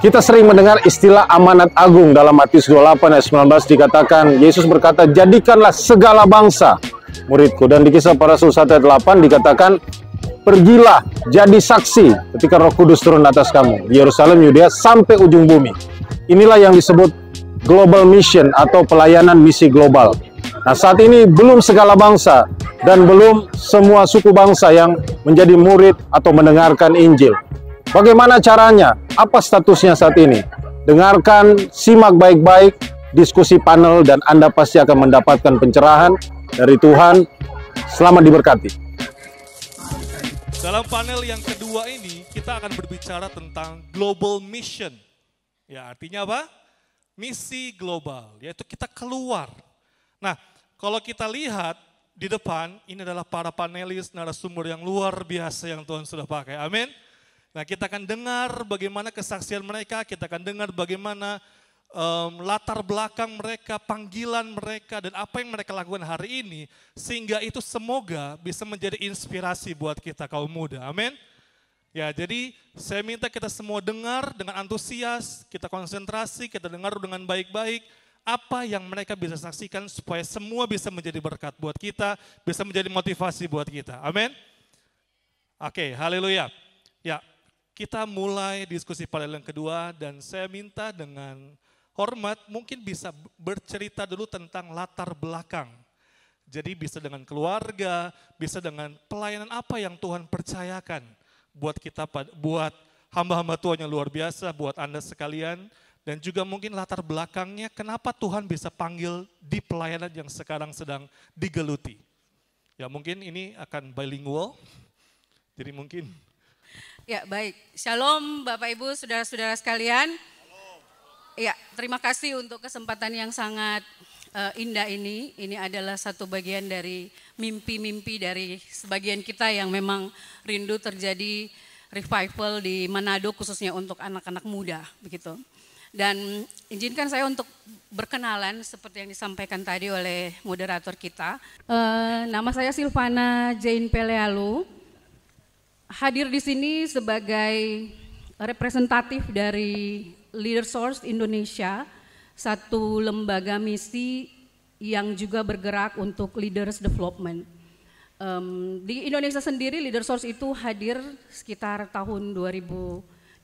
Kita sering mendengar istilah amanat agung. Dalam Matius 28 ayat 19 dikatakan, Yesus berkata, jadikanlah segala bangsa muridku. Dan di Kisah Para Rasul 1 ayat 8 dikatakan, pergilah jadi saksi ketika Roh Kudus turun atas kamu. Di Yerusalem, Yudea, sampai ujung bumi. Inilah yang disebut global mission atau pelayanan misi global. Nah, saat ini belum segala bangsa dan belum semua suku bangsa yang menjadi murid atau mendengarkan Injil. Bagaimana caranya? Apa statusnya saat ini? Dengarkan, simak baik-baik diskusi panel dan Anda pasti akan mendapatkan pencerahan dari Tuhan. Selamat diberkati. Dalam panel yang kedua ini kita akan berbicara tentang global mission. Ya, artinya apa? Misi global, yaitu kita keluar. Nah, kalau kita lihat di depan, ini adalah para panelis narasumber yang luar biasa yang Tuhan sudah pakai. Amin. Nah, kita akan dengar bagaimana kesaksian mereka, kita akan dengar bagaimana latar belakang mereka, panggilan mereka, dan apa yang mereka lakukan hari ini, sehingga itu semoga bisa menjadi inspirasi buat kita kaum muda. Amin. Ya, jadi saya minta kita semua dengar dengan antusias, kita konsentrasi, kita dengar dengan baik-baik apa yang mereka bisa saksikan supaya semua bisa menjadi berkat buat kita, bisa menjadi motivasi buat kita. Amin. Oke, haleluya. Ya, kita mulai diskusi panel yang kedua dan saya minta dengan hormat mungkin bisa bercerita dulu tentang latar belakang. Jadi bisa dengan keluarga, bisa dengan pelayanan apa yang Tuhan percayakan buat kita, buat hamba-hamba Tuhan yang luar biasa, buat Anda sekalian. Dan juga mungkin latar belakangnya kenapa Tuhan bisa panggil di pelayanan yang sekarang sedang digeluti. Ya mungkin ini akan bilingual, jadi mungkin. Ya baik, Shalom Bapak Ibu, Saudara-saudara sekalian. Ya, terima kasih untuk kesempatan yang sangat indah ini. Ini adalah satu bagian dari mimpi-mimpi dari sebagian kita yang memang rindu terjadi revival di Manado khususnya untuk anak-anak muda, begitu. Dan izinkan saya untuk berkenalan seperti yang disampaikan tadi oleh moderator kita. Nama saya Silvana Jane Pelealu. Hadir di sini sebagai representatif dari Leader Source Indonesia, satu lembaga misi yang juga bergerak untuk leaders development. Di Indonesia sendiri Leader Source itu hadir sekitar tahun 2018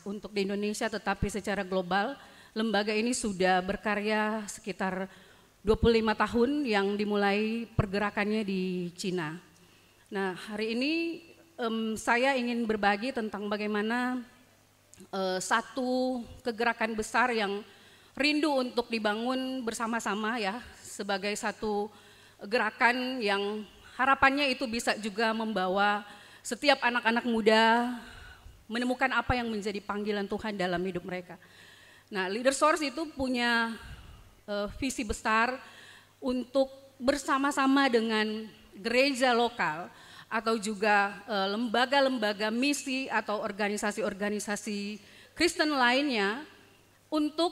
untuk di Indonesia, tetapi secara global lembaga ini sudah berkarya sekitar 25 tahun yang dimulai pergerakannya di Cina. Nah, hari ini saya ingin berbagi tentang bagaimana satu kegerakan besar yang rindu untuk dibangun bersama-sama ya, sebagai satu gerakan yang harapannya itu bisa juga membawa setiap anak-anak muda menemukan apa yang menjadi panggilan Tuhan dalam hidup mereka. Nah, Leader Source itu punya visi besar untuk bersama-sama dengan gereja lokal atau juga lembaga-lembaga misi atau organisasi-organisasi Kristen lainnya untuk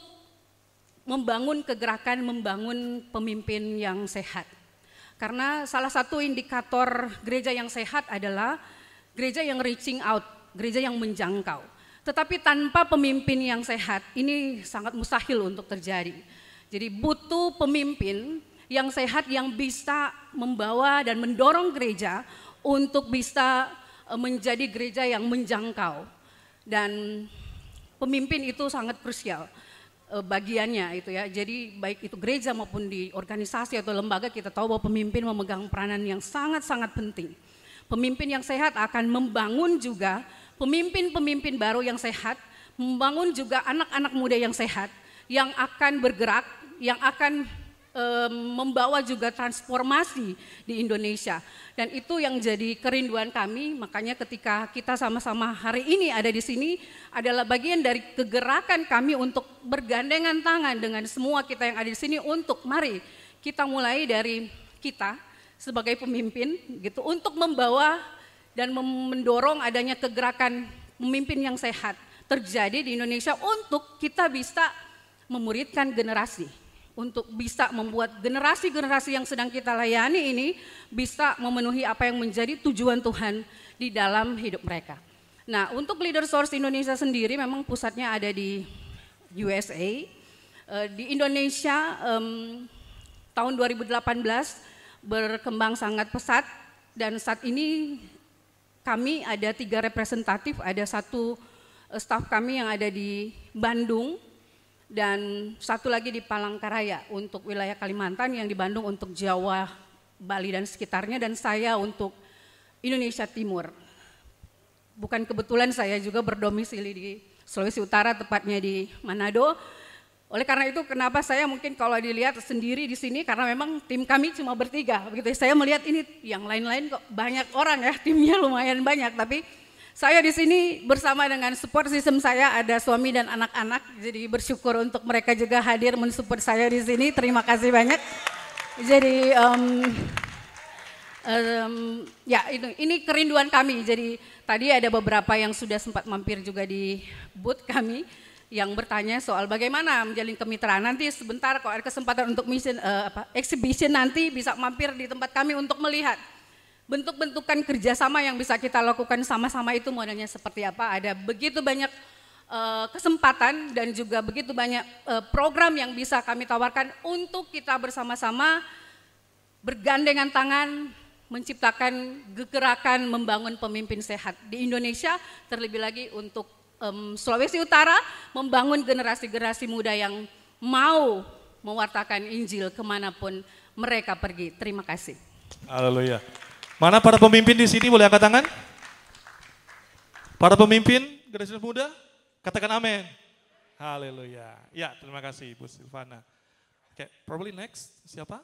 membangun kegerakan, membangun pemimpin yang sehat. Karena salah satu indikator gereja yang sehat adalah gereja yang reaching out, gereja yang menjangkau. Tetapi tanpa pemimpin yang sehat, ini sangat mustahil untuk terjadi. Jadi butuh pemimpin yang sehat yang bisa membawa dan mendorong gereja untuk bisa menjadi gereja yang menjangkau. Dan pemimpin itu sangat krusial bagiannya itu ya. Jadi baik itu gereja maupun di organisasi atau lembaga, kita tahu bahwa pemimpin memegang peranan yang sangat-sangat penting. Pemimpin yang sehat akan membangun juga pemimpin-pemimpin baru yang sehat, membangun juga anak-anak muda yang sehat, yang akan bergerak, yang akan membawa juga transformasi di Indonesia. Dan itu yang jadi kerinduan kami, makanya ketika kita sama-sama hari ini ada di sini adalah bagian dari kegerakan kami untuk bergandengan tangan dengan semua kita yang ada di sini untuk mari kita mulai dari kita sebagai pemimpin gitu untuk membawa dan mendorong adanya kegerakan pemimpin yang sehat terjadi di Indonesia untuk kita bisa memuridkan generasi, untuk bisa membuat generasi-generasi yang sedang kita layani ini bisa memenuhi apa yang menjadi tujuan Tuhan di dalam hidup mereka. Nah, untuk Leader Source Indonesia sendiri memang pusatnya ada di USA. Di Indonesia tahun 2018 berkembang sangat pesat dan saat ini kami ada 3 representatif, ada 1 staf kami yang ada di Bandung dan 1 lagi di Palangkaraya untuk wilayah Kalimantan, yang di Bandung untuk Jawa, Bali dan sekitarnya, dan saya untuk Indonesia Timur. Bukan kebetulan saya juga berdomisili di Sulawesi Utara, tepatnya di Manado. Oleh karena itu kenapa saya mungkin kalau dilihat sendiri di sini, karena memang tim kami cuma bertiga. Begitu saya melihat ini yang lain-lain kok banyak orang ya, timnya lumayan banyak. Tapi saya di sini bersama dengan support system saya, ada suami dan anak-anak. Jadi bersyukur untuk mereka juga hadir mensupport saya di sini. Terima kasih banyak. Jadi ya ini kerinduan kami. Jadi tadi ada beberapa yang sudah sempat mampir juga di booth kami yang bertanya soal bagaimana menjalin kemitraan. Nanti sebentar kalau ada kesempatan untuk exhibition nanti bisa mampir di tempat kami untuk melihat bentuk-bentukan kerjasama yang bisa kita lakukan sama-sama itu modelnya seperti apa. Ada begitu banyak kesempatan dan juga begitu banyak program yang bisa kami tawarkan untuk kita bersama-sama bergandengan tangan menciptakan gerakan membangun pemimpin sehat di Indonesia, terlebih lagi untuk Sulawesi Utara, membangun generasi-generasi muda yang mau mewartakan Injil kemanapun mereka pergi. Terima kasih. Haleluya. Mana para pemimpin di sini, boleh angkat tangan? Para pemimpin generasi muda, katakan amin. Haleluya. Ya, terima kasih Ibu Silvana. Oke, probably next, siapa?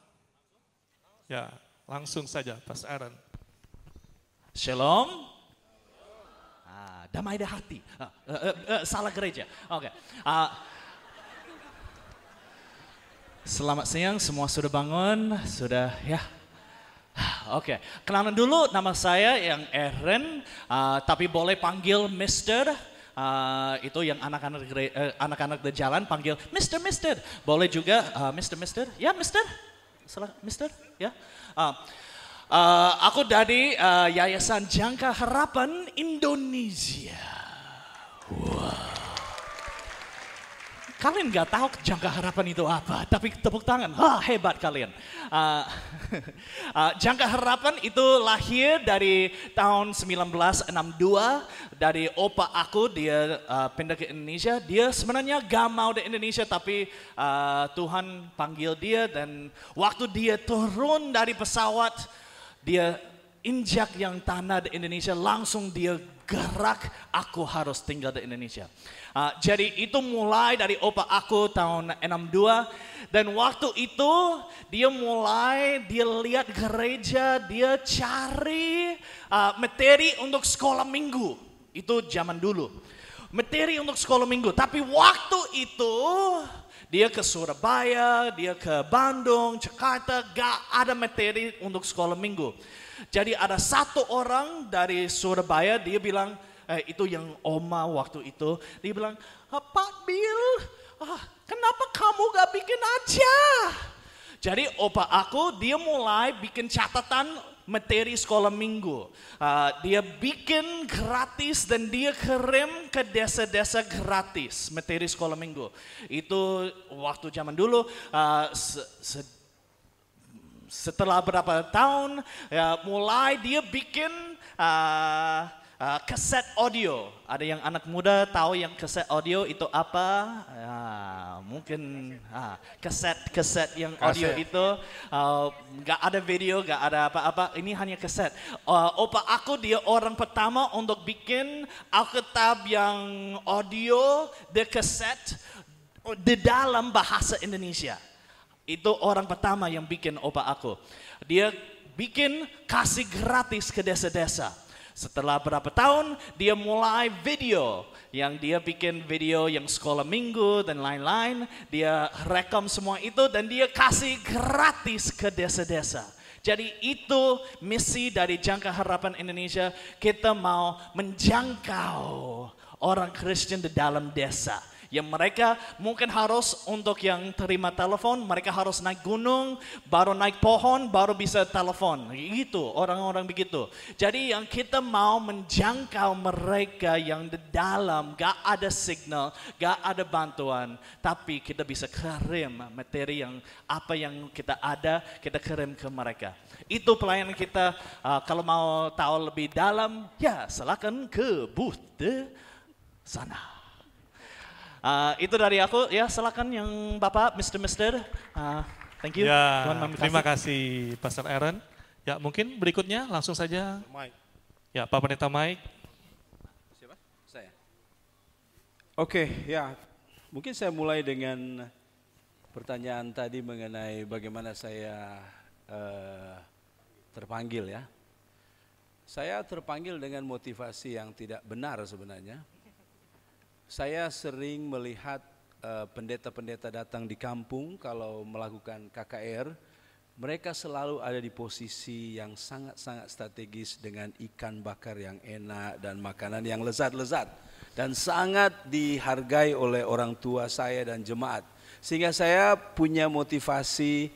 Ya, langsung saja, Pas Aaron. Shalom. Damai di hati. Salah gereja. Oke. Selamat siang, semua sudah bangun, sudah ya. Oke. Kenalan dulu, nama saya yang Aaron, tapi boleh panggil Mister. Itu yang anak-anak di jalan panggil Mister. Boleh juga Mister. Ya, Mister. Mister, ya. Aku dari Yayasan Jangka Harapan Indonesia. Wow. Kalian nggak tahu Jangka Harapan itu apa, tapi tepuk tangan. Hebat kalian. Jangka Harapan itu lahir dari tahun 1962 dari opa aku, dia pindah ke Indonesia. Dia sebenarnya gak mau di Indonesia, tapi Tuhan panggil dia, dan waktu dia turun dari pesawat, dia injak yang tanah di Indonesia, langsung dia gerak, aku harus tinggal di Indonesia. Jadi itu mulai dari opa aku tahun 62, dan waktu itu dia lihat gereja, dia cari materi untuk sekolah minggu. Itu zaman dulu. Materi untuk sekolah minggu, tapi waktu itu dia ke Surabaya, dia ke Bandung, Jakarta, gak ada materi untuk sekolah minggu. Jadi ada 1 orang dari Surabaya, dia bilang, itu yang oma waktu itu, dia bilang, Pak Bill, kenapa kamu gak bikin aja? Jadi opa aku, dia mulai bikin catatan materi sekolah minggu. Dia bikin gratis dan dia kirim ke desa-desa gratis materi sekolah minggu. Itu waktu zaman dulu. Setelah berapa tahun, mulai dia bikin kaset audio. Ada yang anak muda tahu yang kaset audio itu apa? Mungkin kaset yang audio itu nggak ada video, nggak ada apa-apa. Ini hanya kaset. Opa aku dia orang pertama untuk bikin Alkitab yang audio di kaset di dalam bahasa Indonesia. Itu orang pertama yang bikin opa aku. Dia bikin kasih gratis ke desa-desa. Setelah berapa tahun, dia mulai video. Yang dia bikin video yang sekolah minggu dan lain-lain. Dia rekam semua itu dan dia kasih gratis ke desa-desa. Jadi itu misi dari Jangka Harapan Indonesia. Kita mau menjangkau orang Kristen di dalam desa. Yang mereka mungkin harus untuk yang terima telepon, mereka harus naik gunung, baru naik pohon, baru bisa telepon. Gitu, orang-orang begitu. Jadi yang kita mau menjangkau mereka yang di dalam, gak ada signal, gak ada bantuan. Tapi kita bisa kirim materi yang apa yang kita ada, kita kirim ke mereka. Itu pelayanan kita. Kalau mau tahu lebih dalam, ya silakan ke booth di sana. Itu dari aku, ya silakan yang Bapak, Mr. Thank you. Ya, Tuhan memberkati. terima kasih Pastor Aaron. Ya, mungkin berikutnya langsung saja. Ya, Pak Pendeta Mike. Siapa? Saya. Oke, ya. Mungkin saya mulai dengan pertanyaan tadi mengenai bagaimana saya terpanggil ya. Saya terpanggil dengan motivasi yang tidak benar sebenarnya. Saya sering melihat pendeta-pendeta datang di kampung kalau melakukan KKR, mereka selalu ada di posisi yang sangat-sangat strategis dengan ikan bakar yang enak dan makanan yang lezat-lezat dan sangat dihargai oleh orang tua saya dan jemaat. Sehingga saya punya motivasi,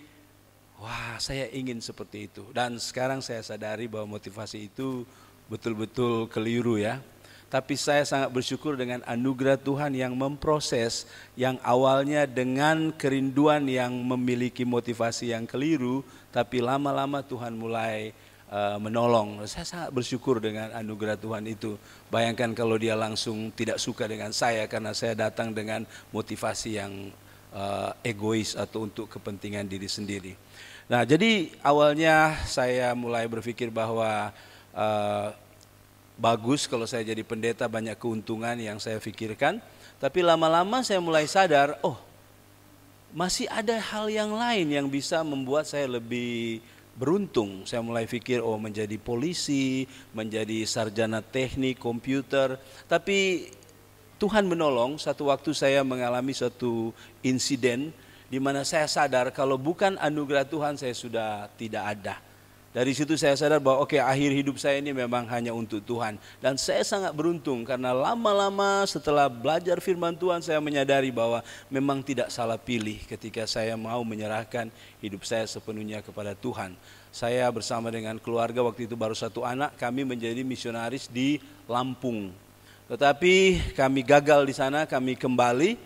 wah saya ingin seperti itu. Dan sekarang saya sadari bahwa motivasi itu betul-betul keliru ya. Tapi saya sangat bersyukur dengan anugerah Tuhan yang memproses yang awalnya dengan kerinduan yang memiliki motivasi yang keliru, tapi lama-lama Tuhan mulai menolong. Saya sangat bersyukur dengan anugerah Tuhan itu. Bayangkan kalau dia langsung tidak suka dengan saya karena saya datang dengan motivasi yang egois atau untuk kepentingan diri sendiri. Nah, jadi awalnya saya mulai berpikir bahwa bagus kalau saya jadi pendeta, banyak keuntungan yang saya pikirkan. Tapi lama-lama saya mulai sadar, oh masih ada hal yang lain yang bisa membuat saya lebih beruntung. Saya mulai pikir, oh menjadi polisi, menjadi sarjana teknik, komputer. Tapi Tuhan menolong, satu waktu saya mengalami satu insiden di mana saya sadar kalau bukan anugerah Tuhan saya sudah tidak ada. Dari situ saya sadar bahwa akhir hidup saya ini memang hanya untuk Tuhan. Dan saya sangat beruntung karena lama-lama setelah belajar firman Tuhan saya menyadari bahwa memang tidak salah pilih ketika saya mau menyerahkan hidup saya sepenuhnya kepada Tuhan. Saya bersama dengan keluarga waktu itu baru satu anak, kami menjadi misionaris di Lampung. Tetapi kami gagal di sana, kami kembali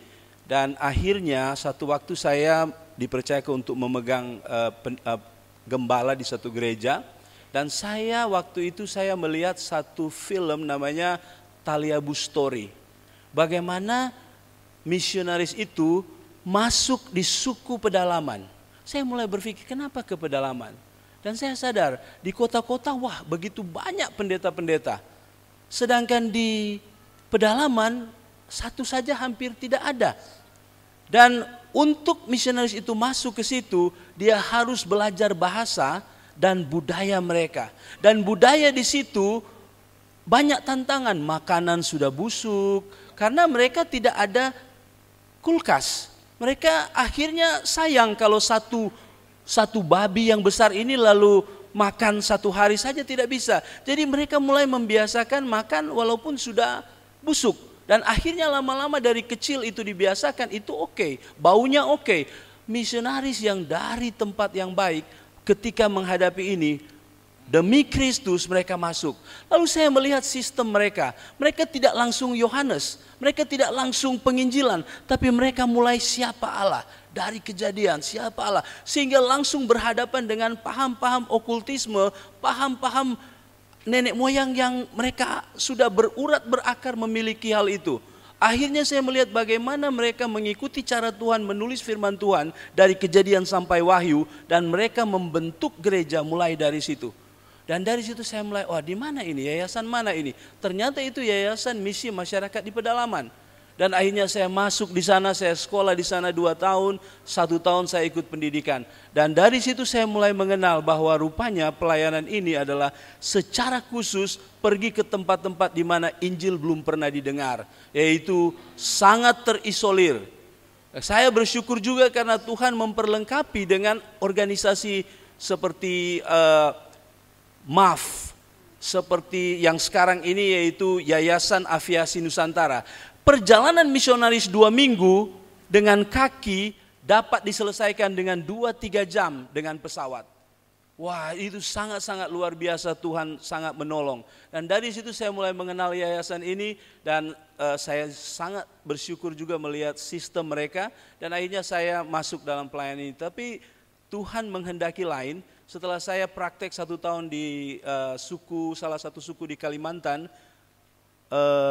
dan akhirnya satu waktu saya dipercayakan untuk memegang gembala di satu gereja dan saya waktu itu saya melihat satu film namanya Taliabu Story. Bagaimana misionaris itu masuk di suku pedalaman. Saya mulai berpikir kenapa ke pedalaman? Dan saya sadar di kota-kota wah begitu banyak pendeta-pendeta. Sedangkan di pedalaman satu saja hampir tidak ada. Dan untuk misionaris itu masuk ke situ, dia harus belajar bahasa dan budaya mereka. Dan budaya di situ banyak tantangan, makanan sudah busuk, karena mereka tidak ada kulkas. Mereka akhirnya sayang kalau satu babi yang besar ini lalu makan satu hari saja tidak bisa. Jadi mereka mulai membiasakan makan walaupun sudah busuk. Dan akhirnya lama-lama dari kecil itu dibiasakan, itu oke, baunya oke. Misionaris yang dari tempat yang baik ketika menghadapi ini, demi Kristus mereka masuk. Lalu saya melihat sistem mereka. Mereka tidak langsung Yohanes, mereka tidak langsung penginjilan, tapi mereka mulai siapa Allah. Dari Kejadian, siapa Allah. Sehingga langsung berhadapan dengan paham-paham okultisme, paham-paham nenek moyang yang mereka sudah berurat berakar memiliki hal itu. Akhirnya saya melihat bagaimana mereka mengikuti cara Tuhan menulis firman Tuhan dari Kejadian sampai Wahyu dan mereka membentuk gereja mulai dari situ. Dan dari situ saya mulai, wah di mana ini? Yayasan mana ini? Ternyata itu yayasan misi masyarakat di pedalaman. Dan akhirnya saya masuk di sana, saya sekolah di sana 2 tahun, 1 tahun saya ikut pendidikan. Dan dari situ saya mulai mengenal bahwa rupanya pelayanan ini adalah secara khusus pergi ke tempat-tempat di mana Injil belum pernah didengar, yaitu sangat terisolir. Saya bersyukur juga karena Tuhan memperlengkapi dengan organisasi seperti MAF, seperti yang sekarang ini yaitu Yayasan Aviasi Nusantara. perjalanan misionaris 2 minggu dengan kaki dapat diselesaikan dengan 2-3 jam dengan pesawat. Wah, itu sangat-sangat luar biasa, Tuhan sangat menolong. Dan dari situ saya mulai mengenal yayasan ini dan saya sangat bersyukur juga melihat sistem mereka dan akhirnya saya masuk dalam pelayanan ini. Tapi Tuhan menghendaki lain. Setelah saya praktek 1 tahun di salah satu suku di Kalimantan,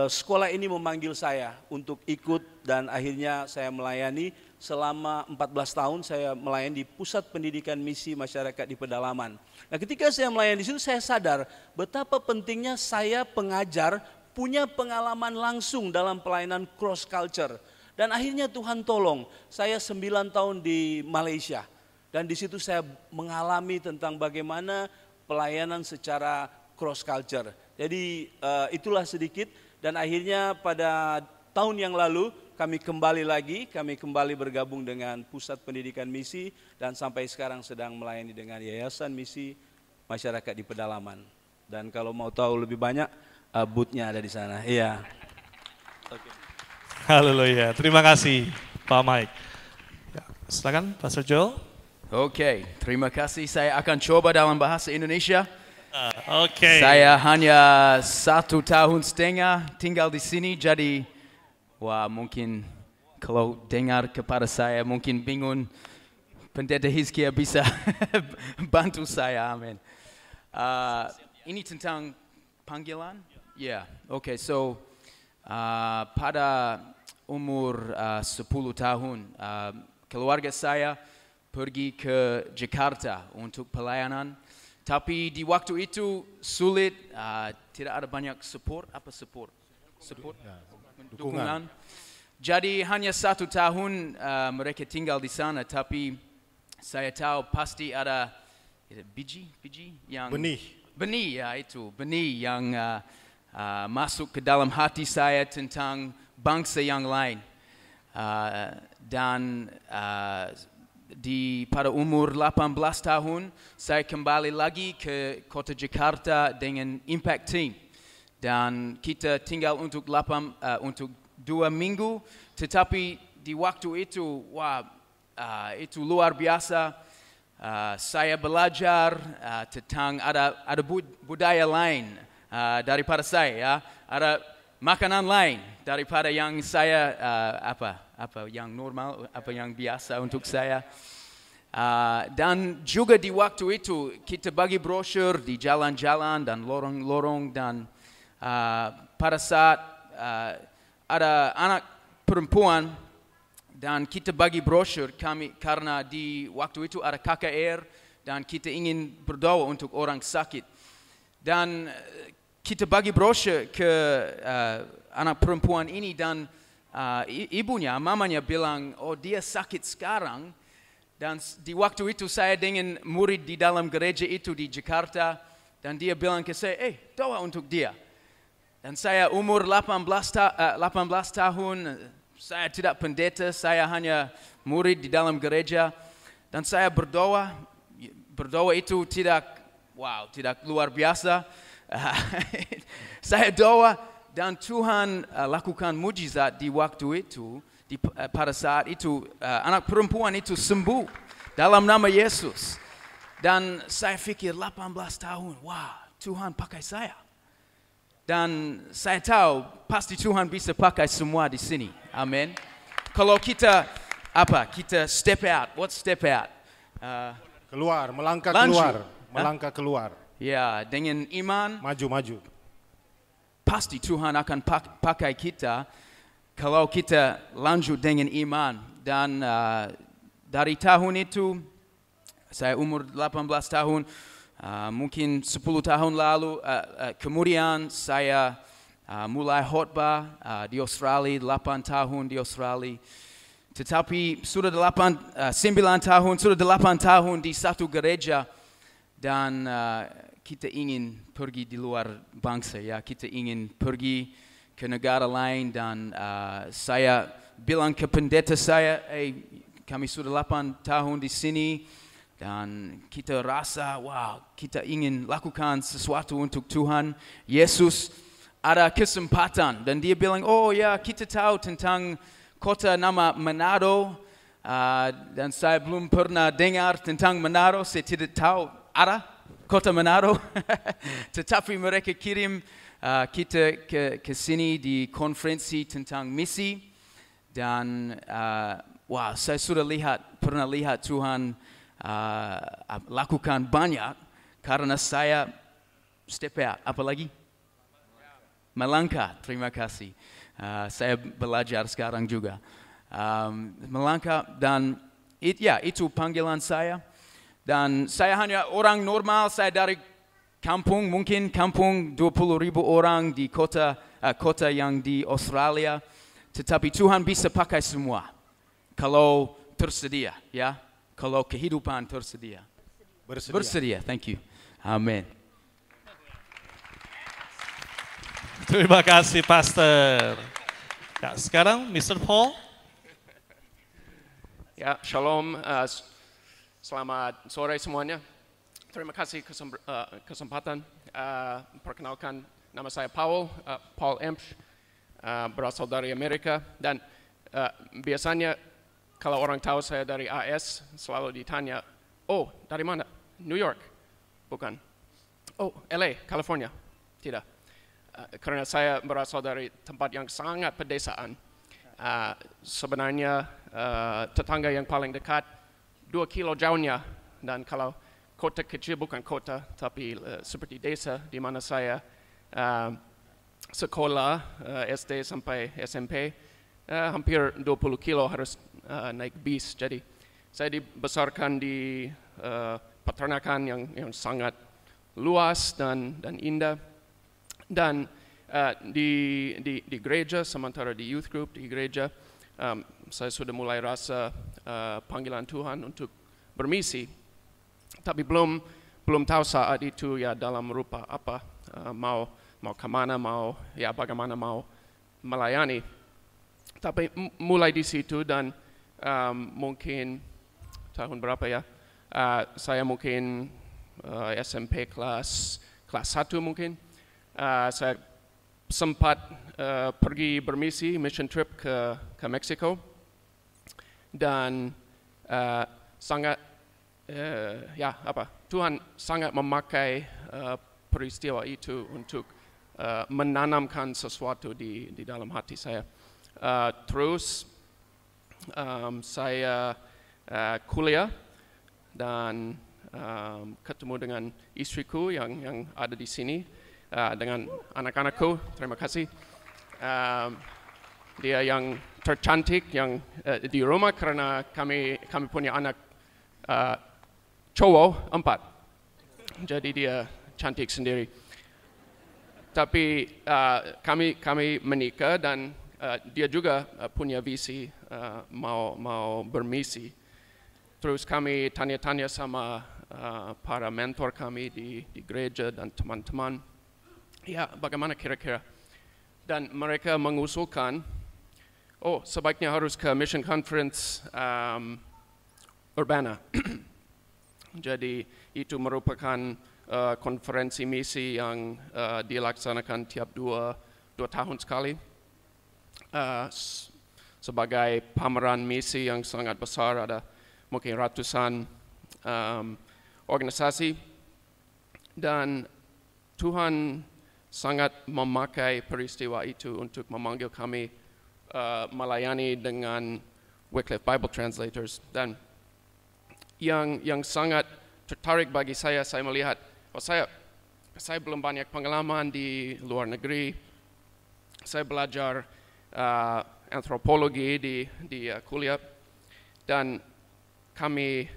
sekolah ini memanggil saya untuk ikut dan akhirnya saya melayani selama 14 tahun saya melayani di Pusat Pendidikan Misi Masyarakat di Pedalaman. Nah, ketika saya melayani di situ saya sadar betapa pentingnya saya pengajar punya pengalaman langsung dalam pelayanan cross culture. Dan akhirnya Tuhan tolong, saya 9 tahun di Malaysia. Dan di situ saya mengalami tentang bagaimana pelayanan secara cross culture. Jadi itulah sedikit dan akhirnya pada tahun yang lalu kami kembali bergabung dengan Pusat Pendidikan Misi dan sampai sekarang sedang melayani dengan Yayasan Misi Masyarakat di Pedalaman. Dan kalau mau tahu lebih banyak, booth-nya ada di sana. Iya. Okay. Haleluya, terima kasih Pak Mike. Ya, silakan Pastor Joel. Oke, terima kasih. Saya akan coba dalam bahasa Indonesia. Oke. Saya hanya 1,5 tahun tinggal di sini, jadi wah mungkin kalau dengar kepada saya mungkin bingung. Pendeta Hizkia bisa bantu saya, amin. Ini tentang panggilan? Ya, oke. So pada umur 10 tahun, keluarga saya pergi ke Jakarta untuk pelayanan. Tapi di waktu itu sulit, tidak ada banyak support. Dukungan. Jadi hanya 1 tahun mereka tinggal di sana. Tapi saya tahu pasti ada biji yang benih ya itu benih yang masuk ke dalam hati saya tentang bangsa yang lain. Pada umur 18 tahun, saya kembali lagi ke kota Jakarta dengan Impact Team. Dan kita tinggal untuk 2 minggu, tetapi di waktu itu, itu luar biasa. Saya belajar tentang ada budaya lain daripada saya, ya. Ada makanan lain daripada yang saya apa yang normal, apa yang biasa untuk saya. Dan juga di waktu itu kita bagi brosur di jalan-jalan dan lorong-lorong dan pada saat ada anak perempuan dan kita bagi brosur kami karena di waktu itu ada KKR dan kita ingin berdoa untuk orang sakit. Dan kita bagi brosur ke anak perempuan ini dan mamanya bilang, oh dia sakit sekarang. Dan di waktu itu saya dengan murid di dalam gereja itu di Jakarta. Dan dia bilang ke saya, doa untuk dia. Dan saya umur 18 tahun, saya tidak pendeta, saya hanya murid di dalam gereja. Dan saya berdoa itu tidak luar biasa. Saya doa. Dan Tuhan lakukan mujizat di waktu itu, pada saat itu anak perempuan itu sembuh dalam nama Yesus. Dan saya pikir 18 tahun, Tuhan pakai saya. Dan saya tahu pasti Tuhan bisa pakai semua di sini, amin. Kalau kita step out, what step out? Keluar, melangkah keluar. Ya, dengan iman. Maju. Pasti Tuhan akan pakai kita kalau kita lanjut dengan iman. Dan dari tahun itu, saya umur 18 tahun, mungkin 10 tahun lalu, kemudian saya mulai khotbah di Australia, 8 tahun di Australia. Tetapi sudah 8 tahun di satu gereja dan kita ingin pergi di luar bangsa, ya. Kita ingin pergi ke negara lain dan saya bilang ke pendeta saya, kami sudah 8 tahun di sini dan kita rasa, kita ingin lakukan sesuatu untuk Tuhan Yesus. ada kesempatan dan dia bilang, oh ya kita tahu tentang kota nama Manado dan saya belum pernah dengar tentang Manado, saya tidak tahu ada kota Manado, tetapi mereka kirim kita ke sini di konferensi tentang misi dan wah saya sudah pernah lihat Tuhan lakukan banyak karena saya step out, apalagi melangkah. Terima kasih. Saya belajar sekarang juga melangkah dan itu panggilan saya. Dan saya hanya orang normal, saya dari kampung, mungkin kampung 20,000 orang di kota yang di Australia. Tetapi Tuhan bisa pakai semua kalau tersedia, ya. Kalau kehidupan tersedia. Bersedia. Thank you. Amin. Terima kasih, Pastor. Ya, sekarang Mr. Paul. Ya, shalom. Selamat sore semuanya. Terima kasih kesempatan. Perkenalkan, nama saya Paul Emsch, berasal dari Amerika. Dan biasanya kalau orang tahu saya dari AS, selalu ditanya, oh dari mana? New York? Bukan. Oh, LA, California? Tidak. Karena saya berasal dari tempat yang sangat pedesaan. Sebenarnya tetangga yang paling dekat 2 kilo jauhnya, dan kalau kota kecil bukan kota, tapi seperti desa di mana saya sekolah SD sampai SMP, hampir 20 kilo harus naik bis. Jadi saya dibesarkan di peternakan yang sangat luas dan indah, dan di gereja, sementara di youth group di gereja, saya sudah mulai rasa panggilan Tuhan untuk bermisi, tapi belum tahu saat itu ya dalam rupa apa, mau kemana, bagaimana mau melayani. Tapi mulai di situ dan mungkin tahun berapa ya, saya mungkin SMP kelas 1 mungkin, saya sempat pergi bermisi, mission trip ke Meksiko, dan Tuhan sangat memakai peristiwa itu untuk menanamkan sesuatu di dalam hati saya. Terus saya kuliah dan ketemu dengan istriku yang ada di sini, dengan anak-anakku. Terima kasih. Dia yang tercantik yang di rumah, karena kami punya anak cowok 4. Jadi dia cantik sendiri. Tapi kami menikah dan dia juga punya visi mau bermisi. Terus kami tanya-tanya sama para mentor kami di gereja dan teman-teman, ya bagaimana kira-kira. Dan mereka mengusulkan, oh sebaiknya harus ke Mission Conference Urbana. Jadi itu merupakan konferensi misi yang dilaksanakan tiap 2 tahun sekali. Sebagai pameran misi yang sangat besar, ada mungkin ratusan organisasi, dan Tuhan sangat memakai peristiwa itu untuk memanggil kami melayani dengan Wycliffe Bible Translators. Dan yang sangat tertarik bagi saya melihat, saya belum banyak pengalaman di luar negeri. Saya belajar antropologi di kuliah, dan kami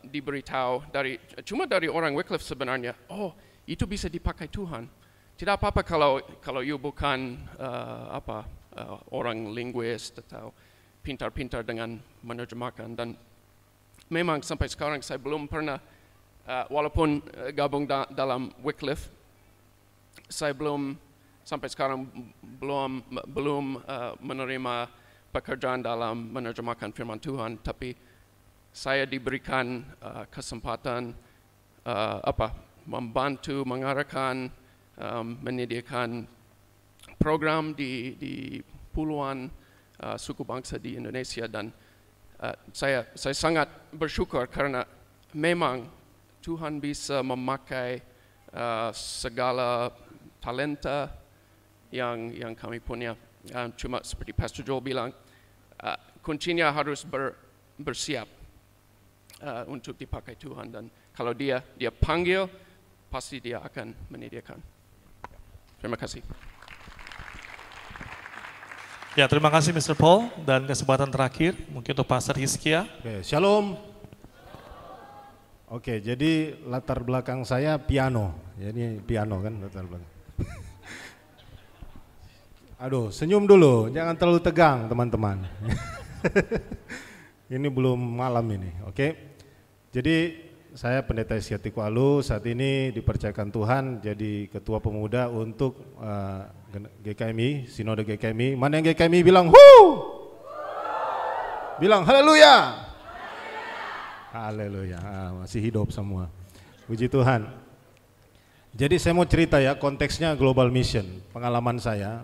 diberitahu cuma dari orang Wycliffe sebenarnya, oh itu bisa dipakai Tuhan. Tidak apa-apa kalau you bukan orang linguis atau pintar-pintar dengan menerjemahkan. Dan memang sampai sekarang saya belum pernah, walaupun gabung dalam Wycliffe, saya sampai sekarang belum menerima pekerjaan dalam menerjemahkan firman Tuhan. Tapi saya diberikan kesempatan membantu mengarahkan menyediakan program di puluhan suku bangsa di Indonesia, dan saya sangat bersyukur karena memang Tuhan bisa memakai segala talenta yang kami punya. Cuma seperti Pastor Joel bilang, kuncinya harus bersiap untuk dipakai Tuhan, dan kalau dia panggil, pasti dia akan menyediakan. Terima kasih. Ya, terima kasih Mr. Paul, dan kesempatan terakhir mungkin untuk Pastor Hizkia. Oke, shalom. Oke, jadi latar belakang saya piano. Ya, ini piano kan latar belakang. Aduh, senyum dulu, jangan terlalu tegang teman-teman. Ini belum malam ini, oke? Jadi saya Pendeta Hizkia Tikwalu, saat ini dipercayakan Tuhan jadi ketua pemuda untuk GKMI, Sinode GKMI. Mana yang GKMI bilang huu? Bilang haleluya. Haleluya, masih hidup semua. Puji Tuhan. Jadi saya mau cerita ya, konteksnya global mission. Pengalaman saya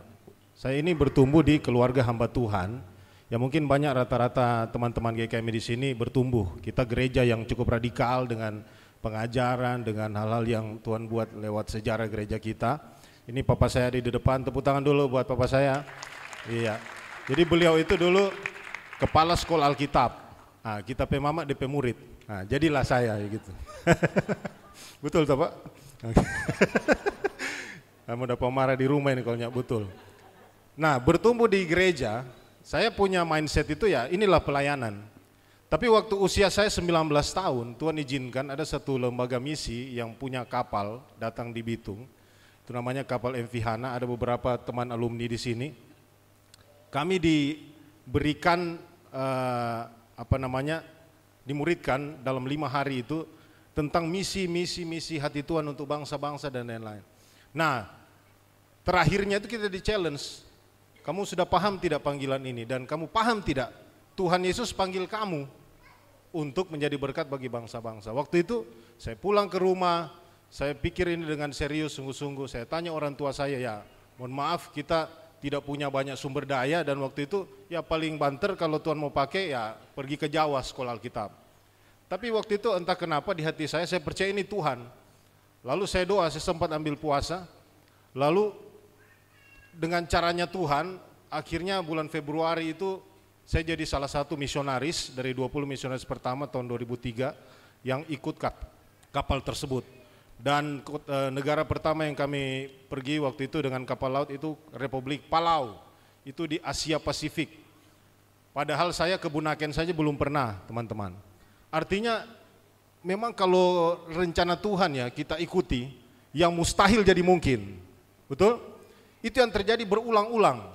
ini bertumbuh di keluarga hamba Tuhan. Ya mungkin banyak rata-rata teman-teman GKMI di sini bertumbuh. Kita gereja yang cukup radikal dengan pengajaran, dengan hal-hal yang Tuhan buat lewat sejarah gereja kita. Ini papa saya di depan, tepuk tangan dulu buat papa saya. Iya. Jadi beliau itu dulu kepala sekolah Alkitab. Nah, kita pemama DP murid. Nah, jadilah saya gitu. Betul toh Pak? Kamu udah pemarah di rumah ini kalau nyak betul. Nah, bertumbuh di gereja, saya punya mindset itu ya inilah pelayanan. Tapi waktu usia saya 19 tahun, Tuhan izinkan ada satu lembaga misi yang punya kapal datang di Bitung. Itu namanya kapal MV Hana, ada beberapa teman alumni di sini. Kami diberikan dimuridkan dalam 5 hari itu tentang misi hati Tuhan untuk bangsa-bangsa dan lain-lain. Nah, terakhirnya itu kita di-challenge. Kamu sudah paham tidak panggilan ini, dan kamu paham tidak Tuhan Yesus panggil kamu untuk menjadi berkat bagi bangsa-bangsa. Waktu itu saya pulang ke rumah, saya pikir ini dengan serius, sungguh-sungguh. Saya tanya orang tua saya, ya mohon maaf kita tidak punya banyak sumber daya, dan waktu itu ya paling banter kalau Tuhan mau pakai ya pergi ke Jawa sekolah Alkitab. Tapi waktu itu entah kenapa di hati saya percaya ini Tuhan. Lalu saya doa, saya sempat ambil puasa, lalu dengan caranya Tuhan, akhirnya bulan Februari itu saya jadi salah satu misionaris dari 20 misionaris pertama tahun 2003 yang ikut kapal tersebut. Dan negara pertama yang kami pergi waktu itu dengan kapal laut itu Republik Palau, itu di Asia Pasifik. Padahal saya ke Bunaken saja belum pernah teman-teman. Artinya memang kalau rencana Tuhan ya kita ikuti, yang mustahil jadi mungkin, betul? Itu yang terjadi berulang-ulang.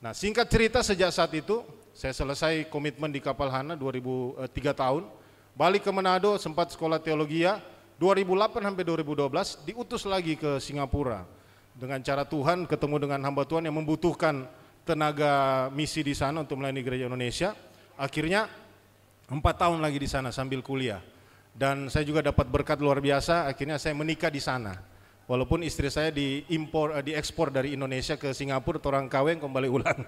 Nah, singkat cerita sejak saat itu saya selesai komitmen di kapal Hana 3 tahun, balik ke Manado, sempat sekolah teologi ya. 2008 sampai 2012 diutus lagi ke Singapura. Dengan cara Tuhan ketemu dengan hamba Tuhan yang membutuhkan tenaga misi di sana untuk melayani gereja Indonesia. Akhirnya 4 tahun lagi di sana sambil kuliah. Dan saya juga dapat berkat luar biasa, akhirnya saya menikah di sana. Walaupun istri saya diekspor dari Indonesia ke Singapura, orang kawin kembali ulang.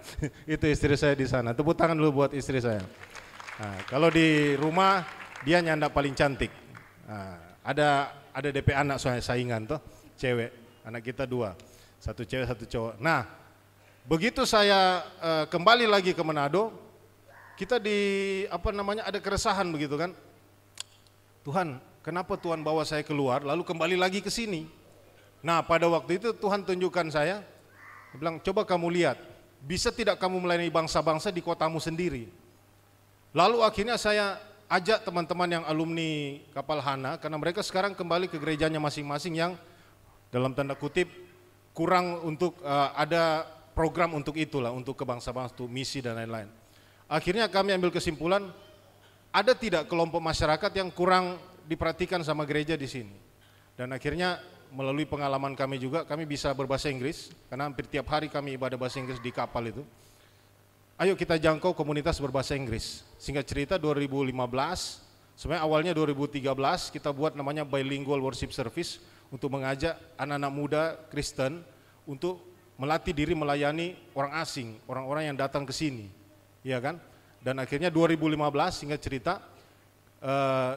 Itu istri saya di sana. Tepuk tangan dulu buat istri saya. Nah, kalau di rumah dia nyanda paling cantik. Nah, ada DP anak soalnya saingan tuh, cewek. Anak kita 2, 1 cewek 1 cowok. Nah, begitu saya kembali lagi ke Manado, kita ada keresahan begitu kan. Tuhan, kenapa Tuhan bawa saya keluar lalu kembali lagi ke sini? Nah, pada waktu itu Tuhan tunjukkan saya, dia bilang, coba kamu lihat, bisa tidak kamu melayani bangsa-bangsa di kotamu sendiri? Lalu akhirnya saya ajak teman-teman yang alumni kapal Hana, karena mereka sekarang kembali ke gerejanya masing-masing yang dalam tanda kutip kurang untuk ada program untuk itulah, untuk ke bangsa-bangsa, untuk misi dan lain-lain. Akhirnya kami ambil kesimpulan, ada tidak kelompok masyarakat yang kurang diperhatikan sama gereja di sini? Dan akhirnya melalui pengalaman kami juga, kami bisa berbahasa Inggris, karena hampir tiap hari kami ibadah bahasa Inggris di kapal itu. Ayo kita jangkau komunitas berbahasa Inggris. Singkat cerita 2015, sebenarnya awalnya 2013 kita buat namanya Bilingual Worship Service untuk mengajak anak-anak muda Kristen untuk melatih diri melayani orang asing, orang-orang yang datang ke sini, ya kan? Dan akhirnya 2015 singkat cerita,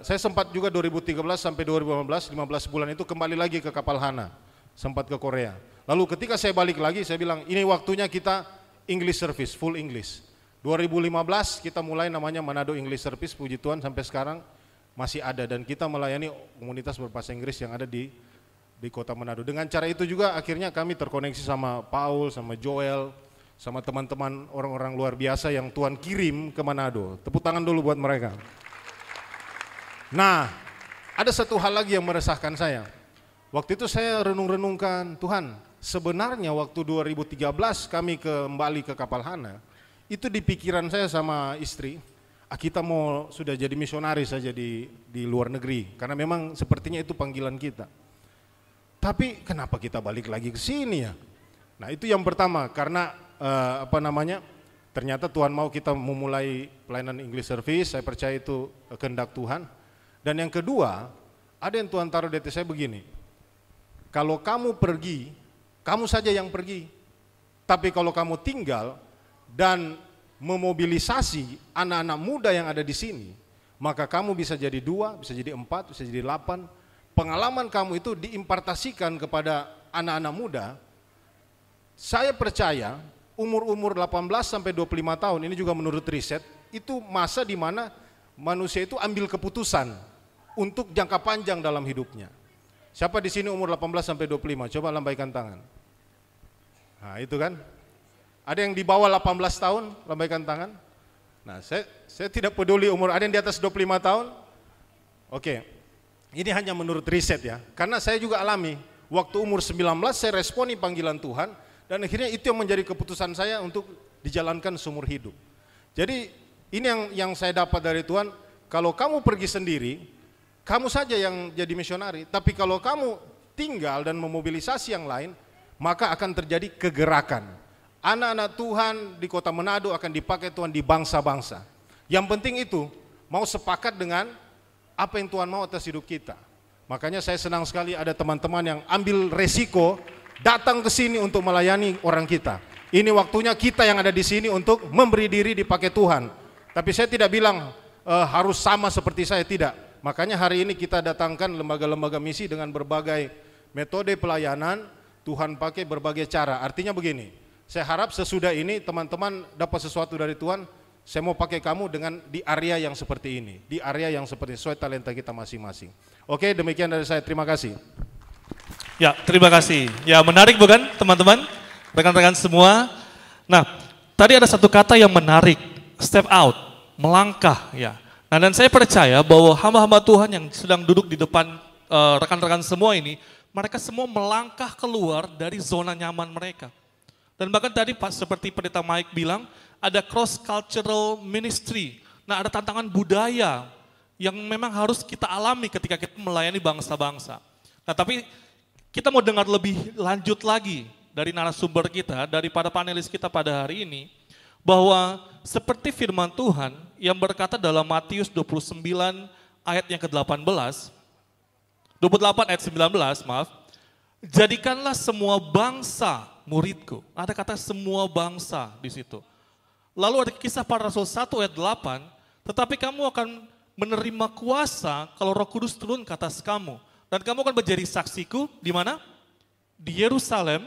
saya sempat juga 2013 sampai 2015, 15 bulan itu kembali lagi ke kapal Hana, sempat ke Korea. Lalu ketika saya balik lagi, saya bilang ini waktunya kita English service, full English. 2015 kita mulai namanya Manado English Service, puji Tuhan sampai sekarang masih ada dan kita melayani komunitas berbahasa Inggris yang ada di kota Manado. Dengan cara itu juga akhirnya kami terkoneksi sama Paul, sama Joel, sama teman-teman orang-orang luar biasa yang Tuhan kirim ke Manado. Tepuk tangan dulu buat mereka. Nah, ada satu hal lagi yang meresahkan saya. Waktu itu saya renung-renungkan, Tuhan, sebenarnya waktu 2013 kami kembali ke kapal Hana, itu di pikiran saya sama istri, kita mau sudah jadi misionaris saja di luar negeri, karena memang sepertinya itu panggilan kita. Tapi kenapa kita balik lagi ke sini ya? Nah itu yang pertama, karena ternyata Tuhan mau kita memulai pelayanan English Service, saya percaya itu kehendak Tuhan. Dan yang kedua, ada yang Tuhan taruh di hati saya begini, kalau kamu pergi, kamu saja yang pergi. Tapi kalau kamu tinggal dan memobilisasi anak-anak muda yang ada di sini, maka kamu bisa jadi 2, bisa jadi 4, bisa jadi 8. Pengalaman kamu itu diimpartasikan kepada anak-anak muda. Saya percaya umur-umur 18 sampai 25 tahun, ini juga menurut riset, itu masa di mana manusia itu ambil keputusan untuk jangka panjang dalam hidupnya. Siapa di sini umur 18 sampai 25? Coba lambaikan tangan. Nah, itu kan. Ada yang di bawah 18 tahun, lambaikan tangan. Nah, saya tidak peduli umur, ada yang di atas 25 tahun. Oke. Ini hanya menurut riset ya. Karena saya juga alami, waktu umur 19 saya responi panggilan Tuhan dan akhirnya itu yang menjadi keputusan saya untuk dijalankan seumur hidup. Jadi, ini yang saya dapat dari Tuhan, kalau kamu pergi sendiri, kamu saja yang jadi misionari, tapi kalau kamu tinggal dan memobilisasi yang lain, maka akan terjadi kegerakan. Anak-anak Tuhan di kota Manado akan dipakai Tuhan di bangsa-bangsa. Yang penting itu, mau sepakat dengan apa yang Tuhan mau atas hidup kita. Makanya saya senang sekali ada teman-teman yang ambil resiko, datang ke sini untuk melayani orang kita. Ini waktunya kita yang ada di sini untuk memberi diri dipakai Tuhan. Tapi saya tidak bilang harus sama seperti saya, tidak. Makanya hari ini kita datangkan lembaga-lembaga misi dengan berbagai metode pelayanan, Tuhan pakai berbagai cara. Artinya begini, saya harap sesudah ini teman-teman dapat sesuatu dari Tuhan, saya mau pakai kamu dengan di area yang seperti ini, di area yang seperti sesuai talenta kita masing-masing. Oke, demikian dari saya, terima kasih. Ya, terima kasih. Ya, menarik bukan teman-teman, rekan-rekan semua. Nah, tadi ada satu kata yang menarik, step out, melangkah ya. Nah, dan saya percaya bahwa hamba-hamba Tuhan yang sedang duduk di depan rekan-rekan semua ini, mereka semua melangkah keluar dari zona nyaman mereka. Dan bahkan tadi seperti Pendeta Mike bilang, ada cross cultural ministry. Nah, ada tantangan budaya yang memang harus kita alami ketika kita melayani bangsa-bangsa. Nah, tapi kita mau dengar lebih lanjut lagi dari narasumber kita, daripada panelis kita pada hari ini, bahwa seperti firman Tuhan yang berkata dalam Matius 29 ayat yang ke-18, 28 ayat 19, maaf, jadikanlah semua bangsa muridku. Ada kata semua bangsa di situ. Lalu ada kisah para rasul 1 ayat 8, tetapi kamu akan menerima kuasa kalau Roh Kudus turun ke atas kamu. Dan kamu akan menjadi saksiku di mana? Di Yerusalem,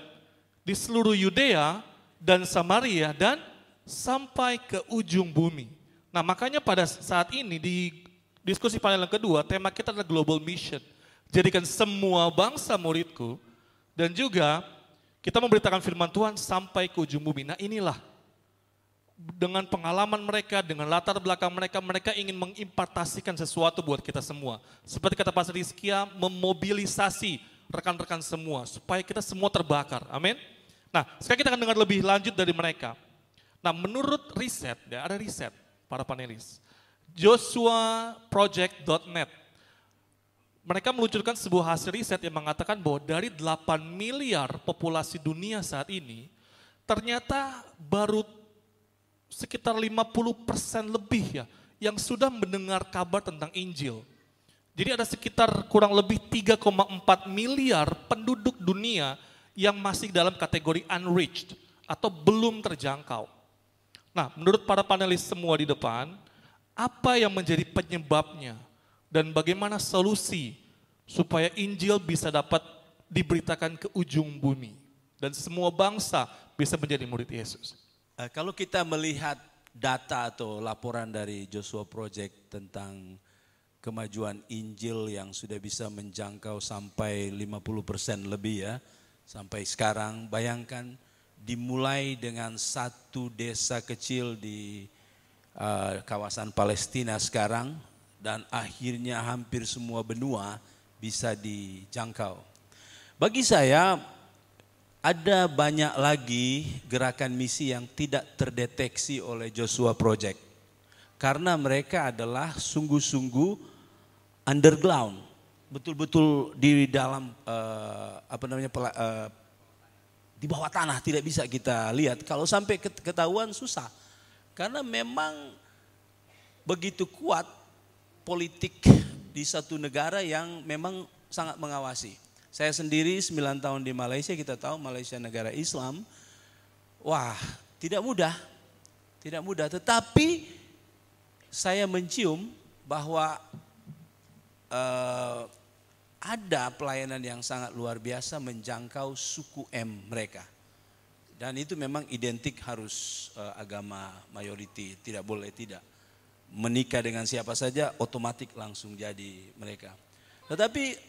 di seluruh Yudea dan Samaria dan sampai ke ujung bumi. Nah, makanya pada saat ini di diskusi panel yang kedua, tema kita adalah Global Mission. Jadikan semua bangsa muridku, dan juga kita memberitakan firman Tuhan sampai ke ujung bumi. Nah, inilah dengan pengalaman mereka, dengan latar belakang mereka, mereka ingin mengimpartasikan sesuatu buat kita semua. Seperti kata Pastor Rizkia, memobilisasi rekan-rekan semua, supaya kita semua terbakar. Amin. Nah, sekarang kita akan dengar lebih lanjut dari mereka. Nah, menurut riset, ya ada riset para panelis, joshuaproject.net, mereka meluncurkan sebuah hasil riset yang mengatakan bahwa dari 8 miliar populasi dunia saat ini, ternyata baru sekitar 50% lebih ya, yang sudah mendengar kabar tentang Injil. Jadi ada sekitar kurang lebih 3,4 miliar penduduk dunia yang masih dalam kategori unreached atau belum terjangkau. Nah, menurut para panelis semua di depan, apa yang menjadi penyebabnya dan bagaimana solusi supaya Injil bisa dapat diberitakan ke ujung bumi dan semua bangsa bisa menjadi murid Yesus? Kalau kita melihat data atau laporan dari Joshua Project tentang kemajuan Injil yang sudah bisa menjangkau sampai 50% lebih ya, sampai sekarang, bayangkan dimulai dengan satu desa kecil di kawasan Palestina sekarang dan akhirnya hampir semua benua bisa dijangkau. Bagi saya ada banyak lagi gerakan misi yang tidak terdeteksi oleh Joshua Project. Karena mereka adalah sungguh-sungguh underground, betul-betul di dalam di bawah tanah, tidak bisa kita lihat. Kalau sampai ketahuan susah, karena memang begitu kuat politik di satu negara yang memang sangat mengawasi. Saya sendiri 9 tahun di Malaysia, kita tahu Malaysia negara Islam, wah tidak mudah, tetapi saya mencium bahwa ada pelayanan yang sangat luar biasa menjangkau suku M mereka. Dan itu memang identik harus agama mayoriti, tidak boleh tidak. Menikah dengan siapa saja otomatis langsung jadi mereka. Tetapi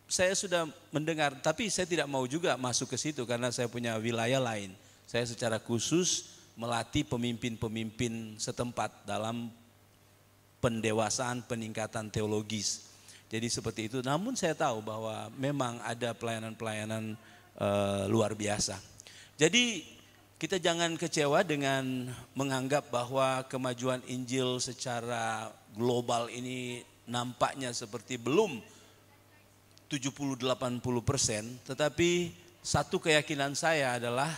saya sudah mendengar, tapi saya tidak mau juga masuk ke situ karena saya punya wilayah lain. Saya secara khusus melatih pemimpin-pemimpin setempat dalam pendewasaan, peningkatan teologis. Jadi seperti itu, namun saya tahu bahwa memang ada pelayanan-pelayanan luar biasa. Jadi kita jangan kecewa dengan menganggap bahwa kemajuan Injil secara global ini nampaknya seperti belum 70-80%, tetapi satu keyakinan saya adalah